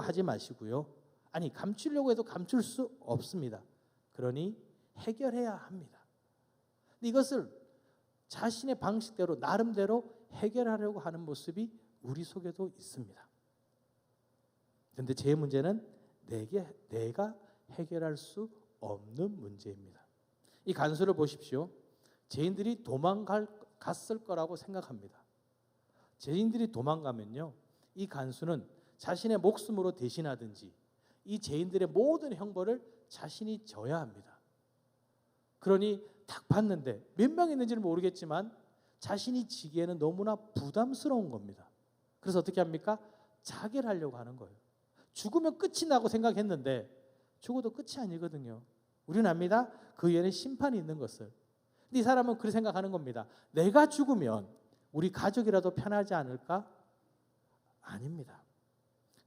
하지 마시고요. 아니 감추려고 해도 감출 수 없습니다. 그러니 해결해야 합니다. 근데 이것을 자신의 방식대로 나름대로 해결하려고 하는 모습이 우리 속에도 있습니다. 그런데 제 문제는 내가 해결할 수 없는 문제입니다. 이 간수를 보십시오. 죄인들이 도망갔을 거라고 생각합니다. 죄인들이 도망가면요, 이 간수는 자신의 목숨으로 대신하든지 이 죄인들의 모든 형벌을 자신이 져야 합니다. 그러니 딱 봤는데 몇 명 있는지는 모르겠지만 자신이 지기에는 너무나 부담스러운 겁니다. 그래서 어떻게 합니까? 자결 하려고 하는 거예요. 죽으면 끝이 나고 생각했는데 죽어도 끝이 아니거든요. 우리는 압니다. 그 위에는 심판이 있는 것을. 근데 이 사람은 그렇게 생각하는 겁니다. 내가 죽으면 우리 가족이라도 편하지 않을까? 아닙니다.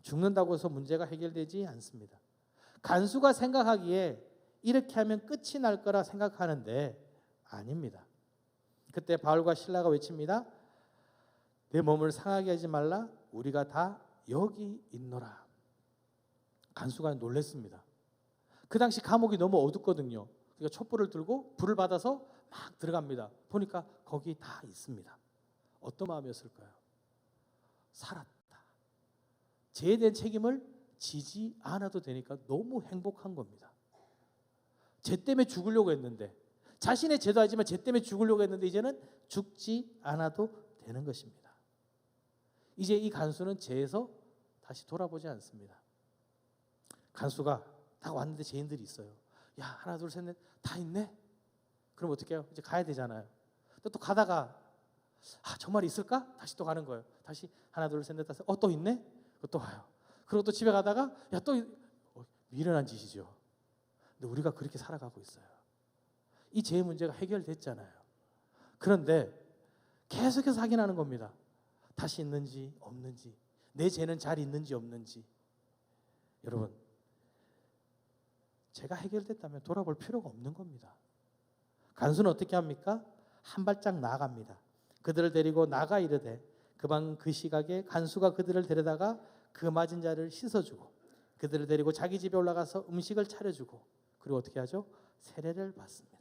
죽는다고 해서 문제가 해결되지 않습니다. 간수가 생각하기에 이렇게 하면 끝이 날 거라 생각하는데 아닙니다. 그때 바울과 실라가 외칩니다. 내 몸을 상하게 하지 말라. 우리가 다 여기 있노라. 간수가 놀랐습니다. 그 당시 감옥이 너무 어둡거든요. 그러니까 촛불을 들고 불을 받아서 막 들어갑니다. 보니까 거기 다 있습니다. 어떤 마음이었을까요? 살았다. 죄에 대한 책임을 지지 않아도 되니까 너무 행복한 겁니다. 죄 때문에 죽으려고 했는데 자신의 죄도 알지만 죄 때문에 죽으려고 했는데 이제는 죽지 않아도 되는 것입니다. 이제 이 간수는 죄에서 다시 돌아보지 않습니다. 간수가 딱 왔는데 죄인들이 있어요. 야, 하나 둘 셋 넷 다 있네? 그럼 어떻게 해요? 이제 가야 되잖아요. 또 가다가 정말 있을까? 다시 또 가는 거예요. 다시 하나 둘 셋 넷 다섯 또 있네? 또 와요. 그리고 또 집에 가다가 또 미련한 짓이죠. 근데 우리가 그렇게 살아가고 있어요. 이 죄의 문제가 해결됐잖아요. 그런데 계속해서 확인하는 겁니다. 다시 있는지 없는지, 내 죄는 잘 있는지 없는지. 여러분, 죄가 해결됐다면 돌아볼 필요가 없는 겁니다. 간수는 어떻게 합니까? 한 발짝 나아갑니다. 그들을 데리고 나가 이르되 그 시각에 간수가 그들을 데려다가 그 맞은 자를 씻어주고 그들을 데리고 자기 집에 올라가서 음식을 차려주고 그리고 어떻게 하죠? 세례를 받습니다.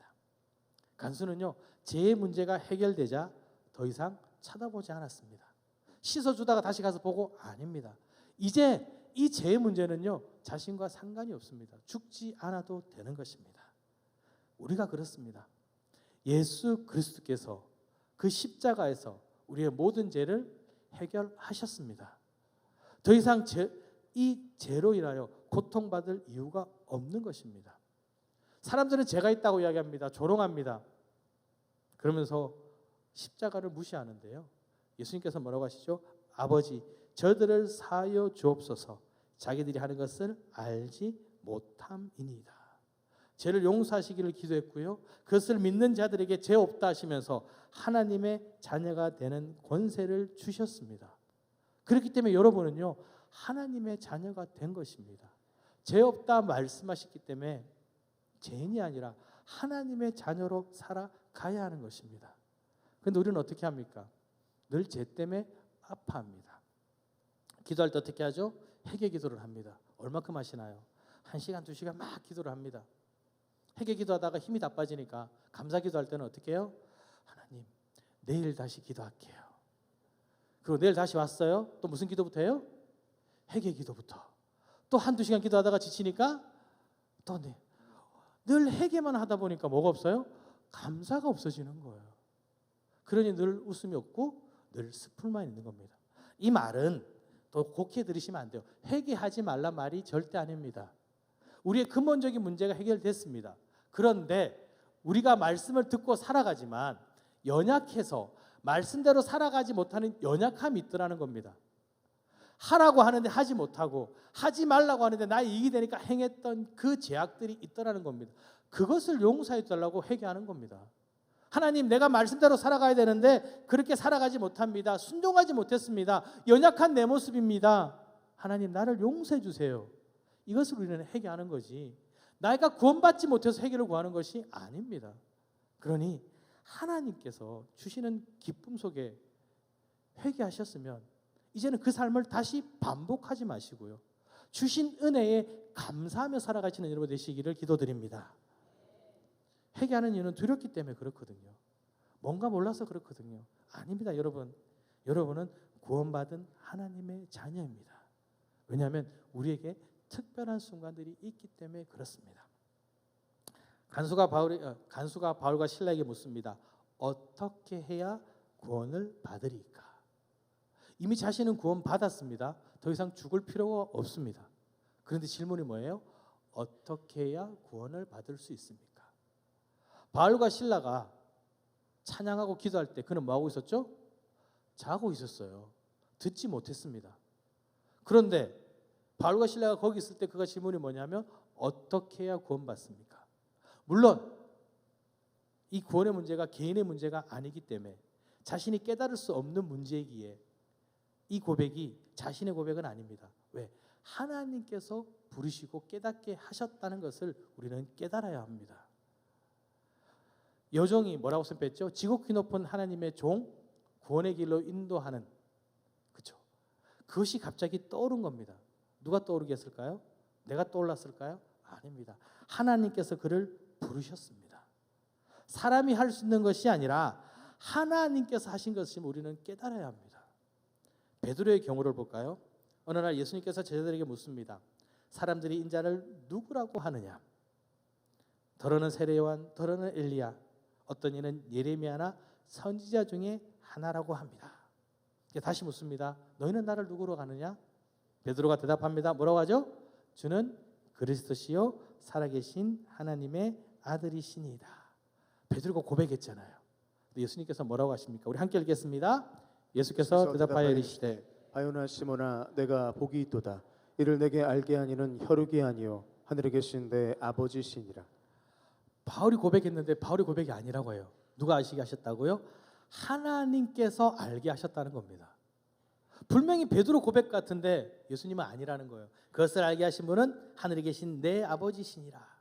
간수는요, 죄의 문제가 해결되자 더 이상 쳐다보지 않았습니다. 씻어주다가 다시 가서 보고 아닙니다. 이제 이 죄의 문제는요, 자신과 상관이 없습니다. 죽지 않아도 되는 것입니다. 우리가 그렇습니다. 예수 그리스도께서 그 십자가에서 우리의 모든 죄를 해결하셨습니다. 더 이상 이 죄로 인하여 고통받을 이유가 없는 것입니다. 사람들은 죄가 있다고 이야기합니다. 조롱합니다. 그러면서 십자가를 무시하는데요. 예수님께서 뭐라고 하시죠? 아버지, 저들을 사하여 주옵소서. 자기들이 하는 것을 알지 못함이니이다. 죄를 용서하시기를 기도했고요. 그것을 믿는 자들에게 죄 없다 하시면서 하나님의 자녀가 되는 권세를 주셨습니다. 그렇기 때문에 여러분은요, 하나님의 자녀가 된 것입니다. 죄 없다 말씀하셨기 때문에 죄인이 아니라 하나님의 자녀로 살아가야 하는 것입니다. 그런데 우리는 어떻게 합니까? 늘 죄 때문에 아파합니다. 기도할 때 어떻게 하죠? 회개 기도를 합니다. 얼마큼 하시나요? 1시간, 2시간 막 기도를 합니다. 회개 기도하다가 힘이 다 빠지니까 감사 기도할 때는 어떻게 해요? 하나님, 내일 다시 기도할게요. 그리고 내일 다시 왔어요. 또 무슨 기도부터 해요? 회개 기도부터. 또 1-2시간 기도하다가 지치니까 또 늘 회개만 하다 보니까 뭐가 없어요? 감사가 없어지는 거예요. 그러니 늘 웃음이 없고 늘 슬픔만 있는 겁니다. 이 말은 더 곱게 들으시면 안 돼요. 회개하지 말란 말이 절대 아닙니다. 우리의 근본적인 문제가 해결됐습니다. 그런데 우리가 말씀을 듣고 살아가지만 연약해서 말씀대로 살아가지 못하는 연약함이 있더라는 겁니다. 하라고 하는데 하지 못하고 하지 말라고 하는데 나의 이익이 되니까 행했던 그 죄악들이 있더라는 겁니다. 그것을 용서해 달라고 회개하는 겁니다. 하나님, 내가 말씀대로 살아가야 되는데 그렇게 살아가지 못합니다. 순종하지 못했습니다. 연약한 내 모습입니다. 하나님, 나를 용서해 주세요. 이것을 우리는 회개하는 거지, 내가 구원받지 못해서 회개를 구하는 것이 아닙니다. 그러니 하나님께서 주시는 기쁨 속에 회개하셨으면 이제는 그 삶을 다시 반복하지 마시고요, 주신 은혜에 감사하며 살아가시는 여러분 되시기를 기도드립니다. 회개하는 이유는 두렵기 때문에 그렇거든요. 뭔가 몰라서 그렇거든요. 아닙니다. 여러분은 구원받은 하나님의 자녀입니다. 왜냐하면 우리에게 특별한 순간들이 있기 때문에 그렇습니다. 간수가 바울과 실라에게 묻습니다. 어떻게 해야 구원을 받으리까? 이미 자신은 구원 받았습니다. 더 이상 죽을 필요가 없습니다. 그런데 질문이 뭐예요? 어떻게 해야 구원을 받을 수 있습니까? 바울과 실라가 찬양하고 기도할 때 그는 뭐하고 있었죠? 자고 있었어요. 듣지 못했습니다. 그런데 바울과 실라가 거기 있을 때 그가 질문이 뭐냐면 어떻게 해야 구원받습니까? 물론 이 구원의 문제가 개인의 문제가 아니기 때문에 자신이 깨달을 수 없는 문제이기에 이 고백이 자신의 고백은 아닙니다. 왜? 하나님께서 부르시고 깨닫게 하셨다는 것을 우리는 깨달아야 합니다. 여종이 뭐라고 선포했죠? 지극히 높은 하나님의 종, 구원의 길로 인도하는, 그렇죠? 그것이 갑자기 떠오른 겁니다. 누가 떠오르게 했을까요? 내가 떠올랐을까요? 아닙니다. 하나님께서 그를 부르셨습니다. 사람이 할 수 있는 것이 아니라 하나님께서 하신 것을 우리는 깨달아야 합니다. 베드로의 경우를 볼까요? 어느 날 예수님께서 제자들에게 묻습니다. 사람들이 인자를 누구라고 하느냐? 더러는 세례요한, 더러는 엘리야, 어떤 이는 예레미야나 선지자 중에 하나라고 합니다. 다시 묻습니다. 너희는 나를 누구로 가느냐? 베드로가 대답합니다. 뭐라고 하죠? 주는 그리스도시요 살아계신 하나님의 아들이시니이다. 베드로가 고백했잖아요. 예수님께서 뭐라고 하십니까? 우리 함께 읽겠습니다. 예수께서 대답하여 이르시되 바요나 시몬아, 내가 복이 있도다. 이를 내게 알게 하니는 혈육이 아니요 하늘에 계신 내 아버지시니라. 바울이 고백했는데 바울이 고백이 아니라고 해요. 누가 아시게 하셨다고요? 하나님께서 알게 하셨다는 겁니다. 분명히 베드로 고백 같은데 예수님은 아니라는 거예요. 그것을 알게 하신 분은 하늘에 계신 내 아버지시니라.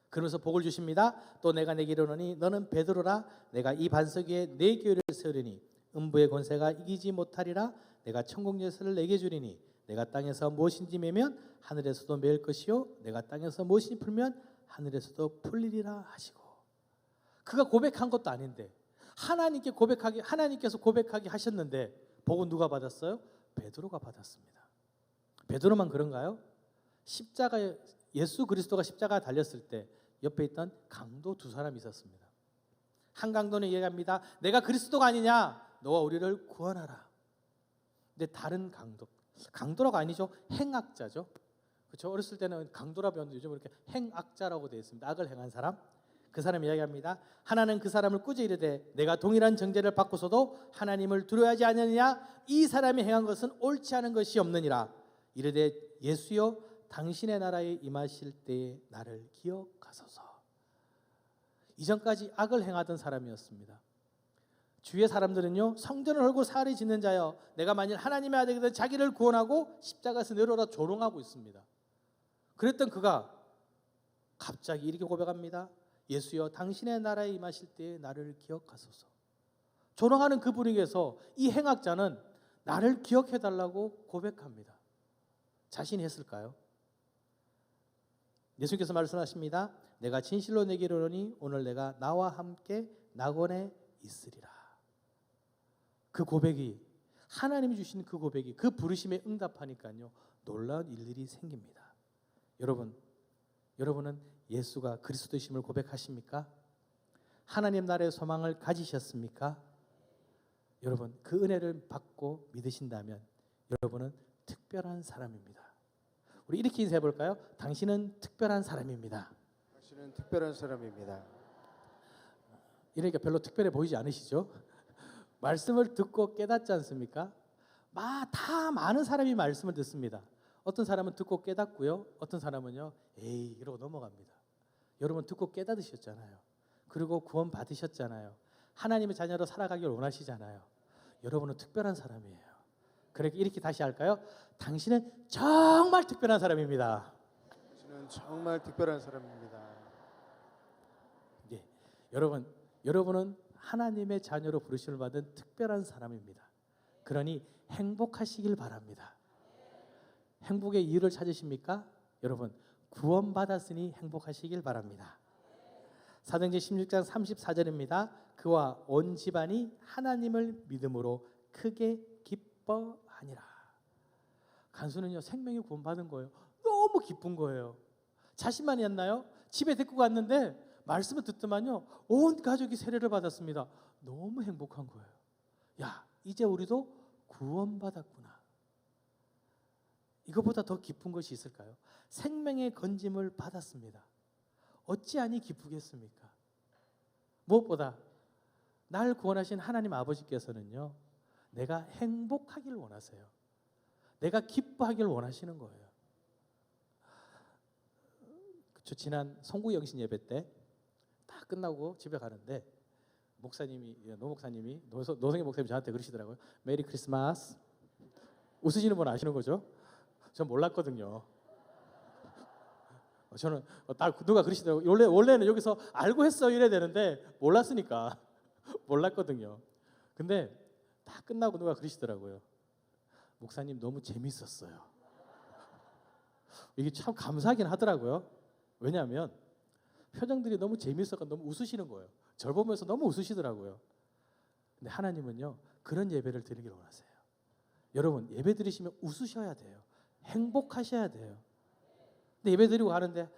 그러면서 복을 주십니다. 또 내가 내게 이르노니 너는 베드로라. 내가 이 반석 위에 내 교회를 세우리니 음부의 권세가 이기지 못하리라. 내가 천국 열쇠를 내게 주리니 내가 땅에서 무엇인지 매면 하늘에서도 매일 것이요 내가 땅에서 무엇인지 풀면 하늘에서도 풀리리라 하시고, 그가 고백한 것도 아닌데 하나님께서 고백하게 하셨는데 복은 누가 받았어요? 베드로가 받았습니다. 베드로만 그런가요? 십자가에 예수 그리스도가 십자가에 달렸을 때 옆에 있던 강도 2사람이 있었습니다. 한 강도는 얘기합니다. 내가 그리스도가 아니냐? 너와 우리를 구원하라. 근데 다른 강도라고 아니죠? 행악자죠. 그렇죠? 어렸을 때는 강도라 배웠는데 요즘 이렇게 행악자라고 되어 있습니다. 악을 행한 사람. 그 사람이 이야기합니다. 하나는 그 사람을 꾸짖어 이르되 내가 동일한 정죄를 받고서도 하나님을 두려워하지 않느냐? 이 사람이 행한 것은 옳지 않은 것이 없느니라. 이르되 예수여 당신의 나라에 임하실 때에 나를 기억하소서. 이전까지 악을 행하던 사람이었습니다. 주위의 사람들은요, 성전을 헐고 사흘이 짓는 자여 내가 만일 하나님의 아들이든 자기를 구원하고 십자가에서 내려오라 조롱하고 있습니다. 그랬던 그가 갑자기 이렇게 고백합니다. 예수여 당신의 나라에 임하실 때에 나를 기억하소서. 조롱하는 그 분위기에서 이 행악자는 나를 기억해달라고 고백합니다. 자신이 했을까요? 예수님께서 말씀하십니다. 내가 진실로 내게 이르노니 오늘 내가 나와 함께 낙원에 있으리라. 그 고백이, 하나님이 주신 그 고백이 그 부르심에 응답하니까요, 놀라운 일들이 생깁니다. 여러분은 예수가 그리스도이심을 고백하십니까? 하나님 나라의 소망을 가지셨습니까? 여러분, 그 은혜를 받고 믿으신다면 여러분은 특별한 사람입니다. 우리 이렇게 인사해 볼까요? 당신은 특별한 사람입니다. 당신은 특별한 사람입니다. 이러니까 별로 특별해 보이지 않으시죠? 말씀을 듣고 깨닫지 않습니까? 다 많은 사람이 말씀을 듣습니다. 어떤 사람은 듣고 깨닫고요, 어떤 사람은요, 에이 이러고 넘어갑니다. 여러분 듣고 깨닫으셨잖아요. 그리고 구원 받으셨잖아요. 하나님의 자녀로 살아가길 원하시잖아요. 여러분은 특별한 사람이에요. 그러니까 이렇게 다시 할까요? 당신은 정말 특별한 사람입니다. 당신은 정말 특별한 사람입니다. 예, 여러분은 하나님의 자녀로 부르심을 받은 특별한 사람입니다. 그러니 행복하시길 바랍니다. 행복의 이유를 찾으십니까? 여러분, 구원받았으니 행복하시길 바랍니다. 사도행전 16장 34절입니다. 그와 온 집안이 하나님을 믿음으로 크게 기뻐하니라. 간수는요, 생명이 구원받은 거예요. 너무 기쁜 거예요. 자신만이었나요? 집에 데리고 갔는데 말씀을 듣더만요, 온 가족이 세례를 받았습니다. 너무 행복한 거예요. 야, 이제 우리도 구원받았구나. 이거보다 더 기쁜 것이 있을까요? 생명의 건짐을 받았습니다. 어찌하니 기쁘겠습니까? 무엇보다 날 구원하신 하나님 아버지께서는요, 내가 행복하길 원하세요. 내가 기뻐하길 원하시는 거예요. 저 지난 송구영신 예배 때 다 끝나고 집에 가는데 노 목사님이 노성희 목사님이 저한테 그러시더라고요. 메리 크리스마스. 웃으시는 분 아시는 거죠? 전 몰랐거든요. 저는 누가 그러시더라고요. 원래는 여기서 알고 했어 이래야 되는데 몰랐으니까 몰랐거든요. 근데 다 끝나고 누가 그러시더라고요. 목사님 너무 재밌었어요. 이게 참 감사하긴 하더라고요. 왜냐하면 표정들이 너무 재밌어서 너무 웃으시는 거예요. 절 보면서 너무 웃으시더라고요. 근데 하나님은요, 그런 예배를 드리길 원하세요. 여러분, 예배 드리시면 웃으셔야 돼요. 행복하셔야 돼요. 근데 예배 드리고 가는데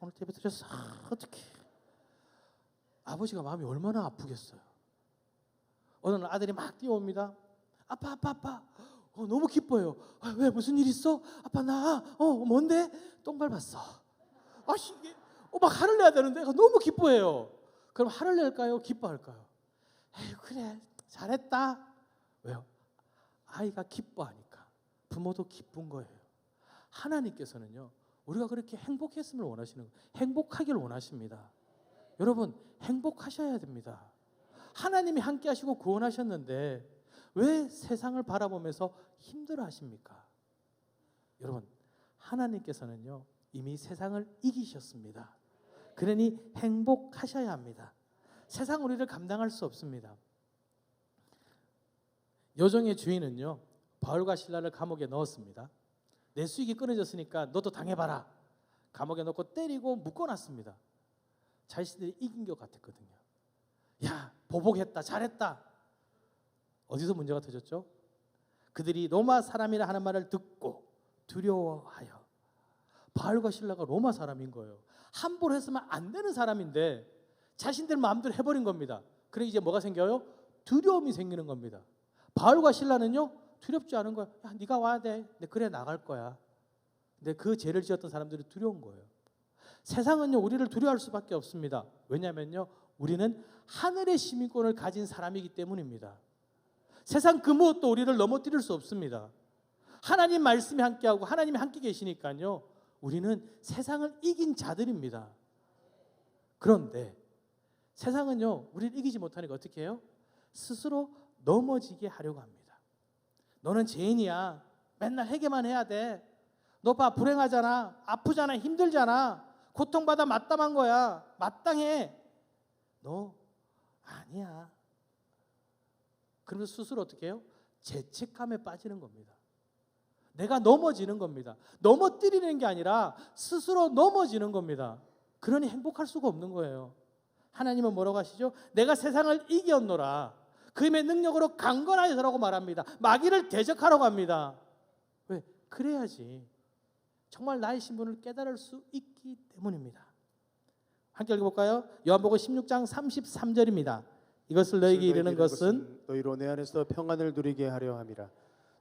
오늘 예배 드렸어. 어떡해. 아버지가 마음이 얼마나 아프겠어요. 어느 날 아들이 막 뛰어옵니다. 아빠. 너무 기뻐요. 왜 무슨 일 있어? 아빠 나 뭔데? 똥 밟았어. 이게 막 화를 내야 되는데 너무 기뻐해요. 그럼 화를 낼까요? 기뻐할까요? 에이, 그래 잘했다. 왜요? 아이가 기뻐하니까 부모도 기쁜 거예요. 하나님께서는요, 우리가 그렇게 행복했음을 원하시는 거예요. 행복하길 원하십니다. 여러분, 행복하셔야 됩니다. 하나님이 함께 하시고 구원하셨는데 왜 세상을 바라보면서 힘들어하십니까? 여러분, 하나님께서는요, 이미 세상을 이기셨습니다. 그러니 행복하셔야 합니다. 세상 우리를 감당할 수 없습니다. 여종의 주인은요, 바울과 실라를 감옥에 넣었습니다. 내 수익이 끊어졌으니까 너도 당해봐라. 감옥에 넣고 때리고 묶어놨습니다. 자신들이 이긴 것 같았거든요. 야, 보복했다, 잘했다. 어디서 문제가 터졌죠? 그들이 로마 사람이라 하는 말을 듣고 두려워하여. 바울과 실라가 로마 사람인 거예요. 함부로 했으면 안 되는 사람인데 자신들 마음대로 해버린 겁니다. 그래 이제 뭐가 생겨요? 두려움이 생기는 겁니다. 바울과 실라는요, 두렵지 않은 거야. 야, 네가 와야 돼. 내 그래 나갈 거야. 근데 그 죄를 지었던 사람들이 두려운 거예요. 세상은요 우리를 두려워할 수밖에 없습니다. 왜냐하면요 우리는 하늘의 시민권을 가진 사람이기 때문입니다. 세상 그 무엇도 우리를 넘어뜨릴 수 없습니다. 하나님 말씀이 함께하고 하나님이 함께 계시니까요 우리는 세상을 이긴 자들입니다. 그런데 세상은요 우리를 이기지 못하니까 어떻게 해요? 스스로 넘어지게 하려고 합니다. 너는 죄인이야. 맨날 회개만 해야 돼. 너 봐 불행하잖아. 아프잖아. 힘들잖아. 고통받아 마땅한 거야. 마땅해. 너 아니야. 그러면서 스스로 어떻게 해요? 죄책감에 빠지는 겁니다. 내가 넘어지는 겁니다. 넘어뜨리는 게 아니라 스스로 넘어지는 겁니다. 그러니 행복할 수가 없는 거예요. 하나님은 뭐라고 하시죠? 내가 세상을 이겼노라. 그 힘의 능력으로 강건하여서라고 말합니다. 마귀를 대적하라고 합니다. 왜? 그래야지 정말 나의 신분을 깨달을 수 있기 때문입니다. 함께 읽어볼까요? 요한복음 16장 33절입니다. 이것을 너희에게 이르는 것은 너희로 내 안에서 평안을 누리게 하려 함이라.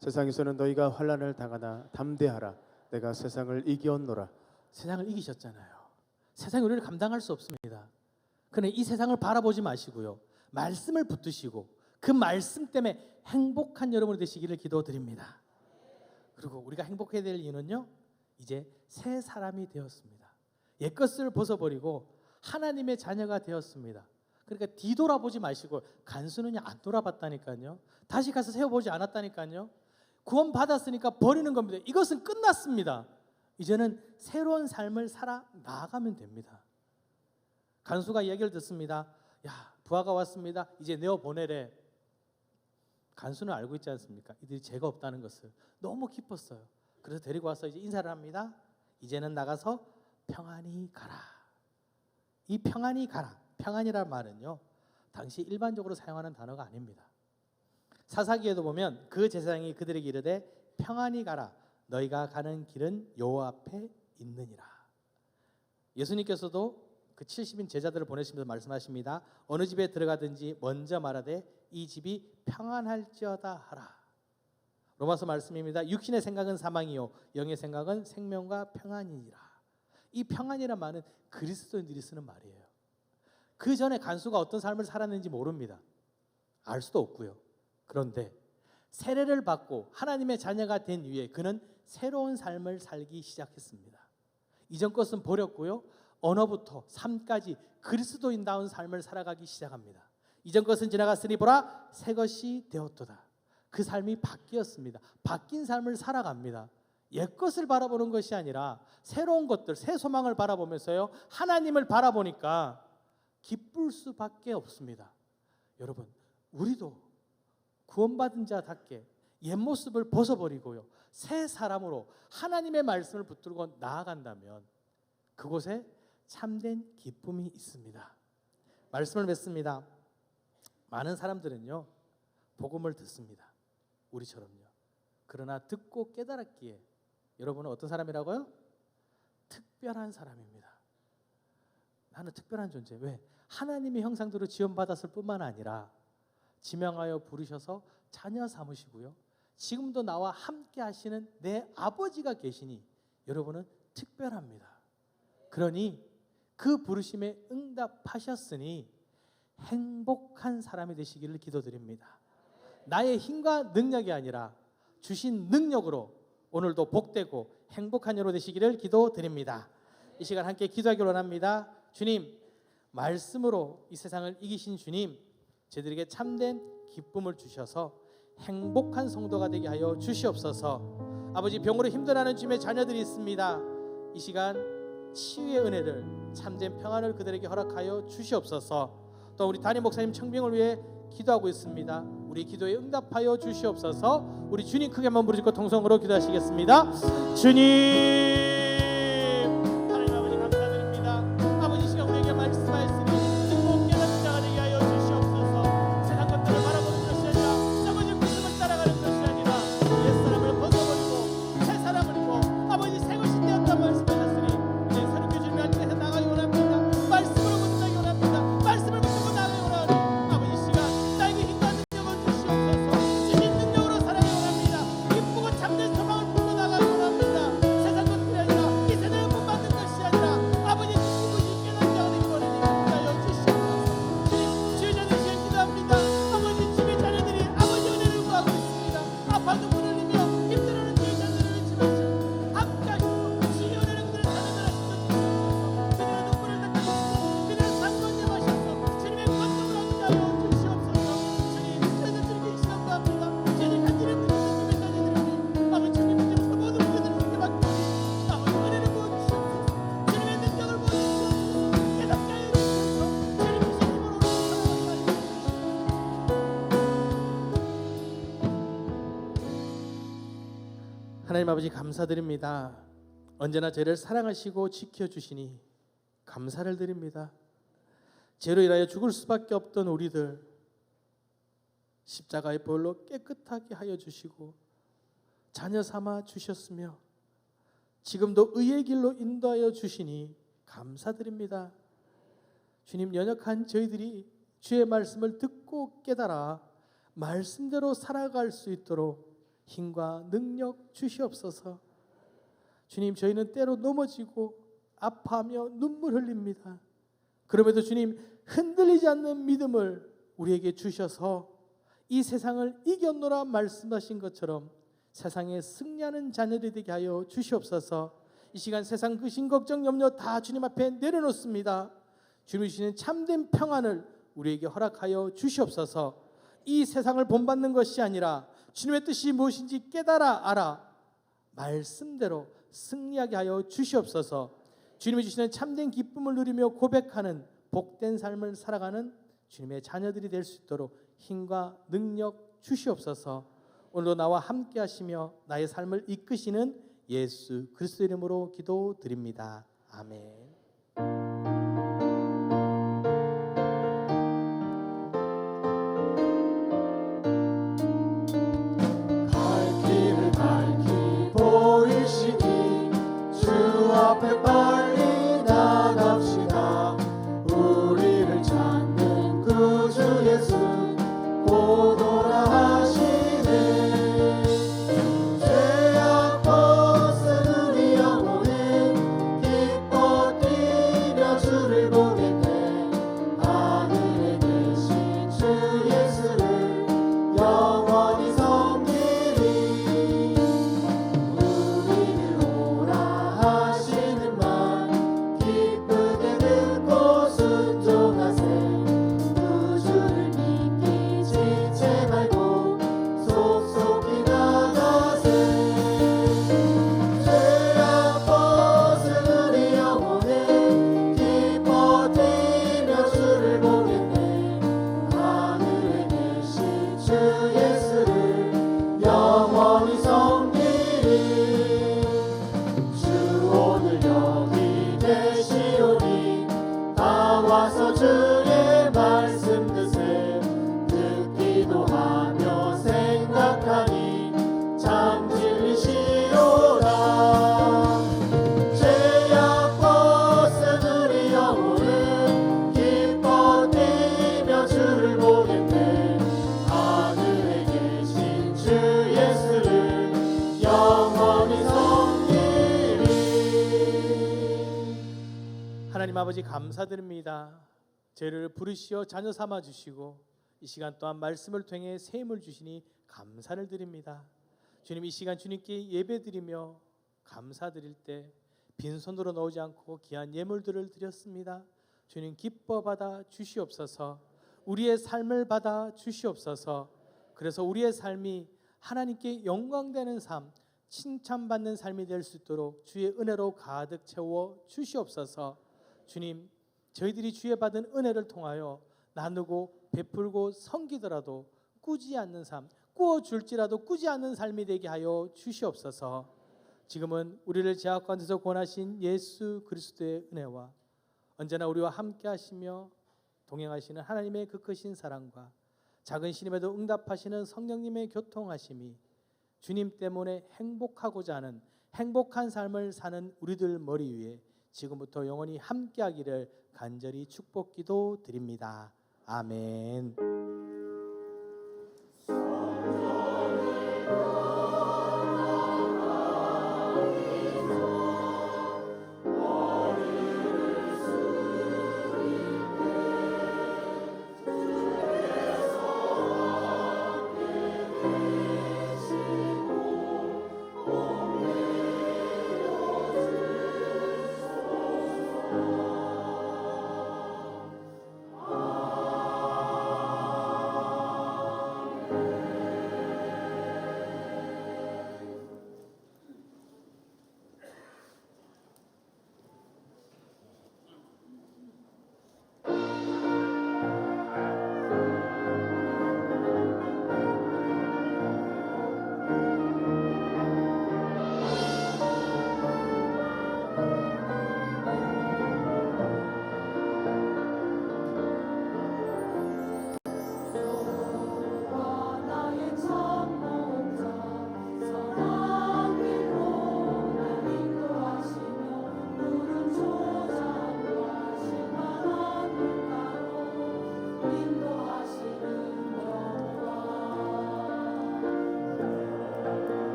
세상에서는 너희가 환난을 당하나 담대하라. 내가 세상을 이겼노라. 세상을 이기셨잖아요. 세상이 우리를 감당할 수 없습니다. 그러나 이 세상을 바라보지 마시고요. 말씀을 붙드시고 그 말씀 때문에 행복한 여러분이 되시기를 기도드립니다. 그리고 우리가 행복해야 될 이유는요. 이제 새 사람이 되었습니다. 옛것을 벗어버리고 하나님의 자녀가 되었습니다. 그러니까 뒤돌아보지 마시고 간수는요 안 돌아봤다니까요. 다시 가서 세워보지 않았다니까요. 구원 받았으니까 버리는 겁니다. 이것은 끝났습니다. 이제는 새로운 삶을 살아 나아가면 됩니다. 간수가 이야기를 듣습니다. 야 부하가 왔습니다. 이제 내어 보내래. 간수는 알고 있지 않습니까? 이들이 죄가 없다는 것을 너무 기뻤어요. 그래서 데리고 와서 이제 인사를 합니다. 이제는 나가서 평안히 가라. 이 평안히 가라. 평안이란 말은요 당시 일반적으로 사용하는 단어가 아닙니다. 사사기에도 보면 그 제사장이 그들에게 이르되 평안히 가라. 너희가 가는 길은 여호와 앞에 있느니라. 예수님께서도 그 70인 제자들을 보내시면서 말씀하십니다. 어느 집에 들어가든지 먼저 말하되 이 집이 평안할지어다 하라. 로마서 말씀입니다. 육신의 생각은 사망이요 영의 생각은 생명과 평안이니라. 이 평안이란 말은 그리스도인들이 쓰는 말이에요. 그 전에 간수가 어떤 삶을 살았는지 모릅니다. 알 수도 없고요. 그런데 세례를 받고 하나님의 자녀가 된 이후에 그는 새로운 삶을 살기 시작했습니다. 이전 것은 버렸고요. 언어부터 삶까지 그리스도인다운 삶을 살아가기 시작합니다. 이전 것은 지나갔으니 보라 새 것이 되었도다. 그 삶이 바뀌었습니다. 바뀐 삶을 살아갑니다. 옛 것을 바라보는 것이 아니라 새로운 것들, 새 소망을 바라보면서요. 하나님을 바라보니까 기쁠 수밖에 없습니다. 여러분, 우리도 구원받은 자답게 옛 모습을 벗어버리고요. 새 사람으로 하나님의 말씀을 붙들고 나아간다면 그곳에 참된 기쁨이 있습니다. 말씀을 맺습니다. 많은 사람들은요. 복음을 듣습니다. 우리처럼요. 그러나 듣고 깨달았기에 여러분은 어떤 사람이라고요? 특별한 사람입니다. 나는 특별한 존재. 왜? 하나님의 형상대로 지원받았을 뿐만 아니라 지명하여 부르셔서 자녀 삼으시고요. 지금도 나와 함께 하시는 내 아버지가 계시니 여러분은 특별합니다. 그러니 그 부르심에 응답하셨으니 행복한 사람이 되시기를 기도드립니다. 나의 힘과 능력이 아니라 주신 능력으로 오늘도 복되고 행복한 여로 되시기를 기도드립니다. 이 시간 함께 기도하기를 원합니다. 주님, 말씀으로 이 세상을 이기신 주님, 저희들에게 참된 기쁨을 주셔서 행복한 성도가 되게 하여 주시옵소서. 아버지, 병으로 힘들어하는 주님의 자녀들이 있습니다. 이 시간 치유의 은혜를, 참된 평안을 그들에게 허락하여 주시옵소서. 또 우리 담임 목사님 청빙을 위해 기도하고 있습니다. 우리 기도에 응답하여 주시옵소서. 우리 주님 크게 한번 부르짖고 통성으로 기도하시겠습니다. 주님, 하나님 아버지 감사드립니다. 아버지, 시간 우리에게 말씀하였으니 듣고 깨닫는 자가 되게 하여 주시옵소서. 세상 것들을 바라보는 것이 아니라 아버지 말씀을 따라가는 것이 아니라 옛사람을 벗어버리고 새 사람을 입고 아버지 새 것이 되었다는 말씀하셨으니 이제 새롭게 주님의 안에서 나가기 원합니다. 말씀으로 붙잡기 원합니다. 말씀을 붙잡고 나가기 원하는 아버지 시간 나에게 힘과 능력을 주시옵소서. 주신 능력으로 살아가기 원합니다. 기쁘고 참된 소망을 품고 나가기 원합니다. 세상 것들이 하나님 아버지 감사드립니다. 언제나 저희를 사랑하시고 지켜주시니 감사를 드립니다. 죄로 인하여 죽을 수밖에 없던 우리들 십자가의 보혈로 깨끗하게 하여 주시고 자녀 삼아 주셨으며 지금도 의의 길로 인도하여 주시니 감사드립니다. 주님, 연약한 저희들이 주의 말씀을 듣고 깨달아 말씀대로 살아갈 수 있도록 힘과 능력 주시옵소서. 주님, 저희는 때로 넘어지고 아파하며 눈물 흘립니다. 그럼에도 주님, 흔들리지 않는 믿음을 우리에게 주셔서 이 세상을 이겨노라 말씀하신 것처럼 세상에 승리하는 자녀들이 되게 하여 주시옵소서. 이 시간 세상 근심 걱정 염려 다 주님 앞에 내려놓습니다. 주님이 주시는 참된 평안을 우리에게 허락하여 주시옵소서. 이 세상을 본받는 것이 아니라 주님의 뜻이 무엇인지 깨달아 알아 말씀대로 승리하게 하여 주시옵소서. 주님이 주시는 참된 기쁨을 누리며 고백하는 복된 삶을 살아가는 주님의 자녀들이 될 수 있도록 힘과 능력 주시옵소서. 오늘도 나와 함께 하시며 나의 삶을 이끄시는 예수 그리스도 이름으로 기도드립니다. 아멘. 길을 밝히 보이시니 주 앞에 빨리 나갑시다. 우리를 찾는 구주 예수 곧 오라 하시네. 죄악 벗은 우리 영혼은 기뻐 뛰며 주를 보겠네. 하늘에 계신 주 예수를 영원히 와서 주의 말씀 드세. 듣기도 하며 생각하니 참 진리시로다. 죄악 벗은 우리 영혼은 기뻐 뛰며 주를 보겠네. 하늘에 계신 주 예수를 영원히 섬기리. 하나님 아버지 감사드립니다. 저희를 부르시어 자녀 삼아 주시고 이 시간 또한 말씀을 통해 새 힘을 주시니 감사를 드립니다. 주님, 이 시간 주님께 예배드리며 감사드릴 때 빈손으로 나오지 않고 귀한 예물들을 드렸습니다. 주님, 기뻐 받아 주시옵소서. 우리의 삶을 받아 주시옵소서. 그래서 우리의 삶이 하나님께 영광되는 삶, 칭찬받는 삶이 될 수 있도록 주의 은혜로 가득 채워 주시옵소서. 주님, 저희들이 주의 받은 은혜를 통하여 나누고 베풀고 섬기더라도 꾸지 않는 삶, 꾸어줄지라도 꾸지 않는 삶이 되게 하여 주시옵소서. 지금은 우리를 죄악 가운데서 구원하신 예수 그리스도의 은혜와 언제나 우리와 함께 하시며 동행하시는 하나님의 그 크신 사랑과 작은 신임에도 응답하시는 성령님의 교통하심이 주님 때문에 행복하고자 하는 행복한 삶을 사는 우리들 머리 위에 지금부터 영원히 함께하기를 간절히 축복기도 드립니다. 아멘.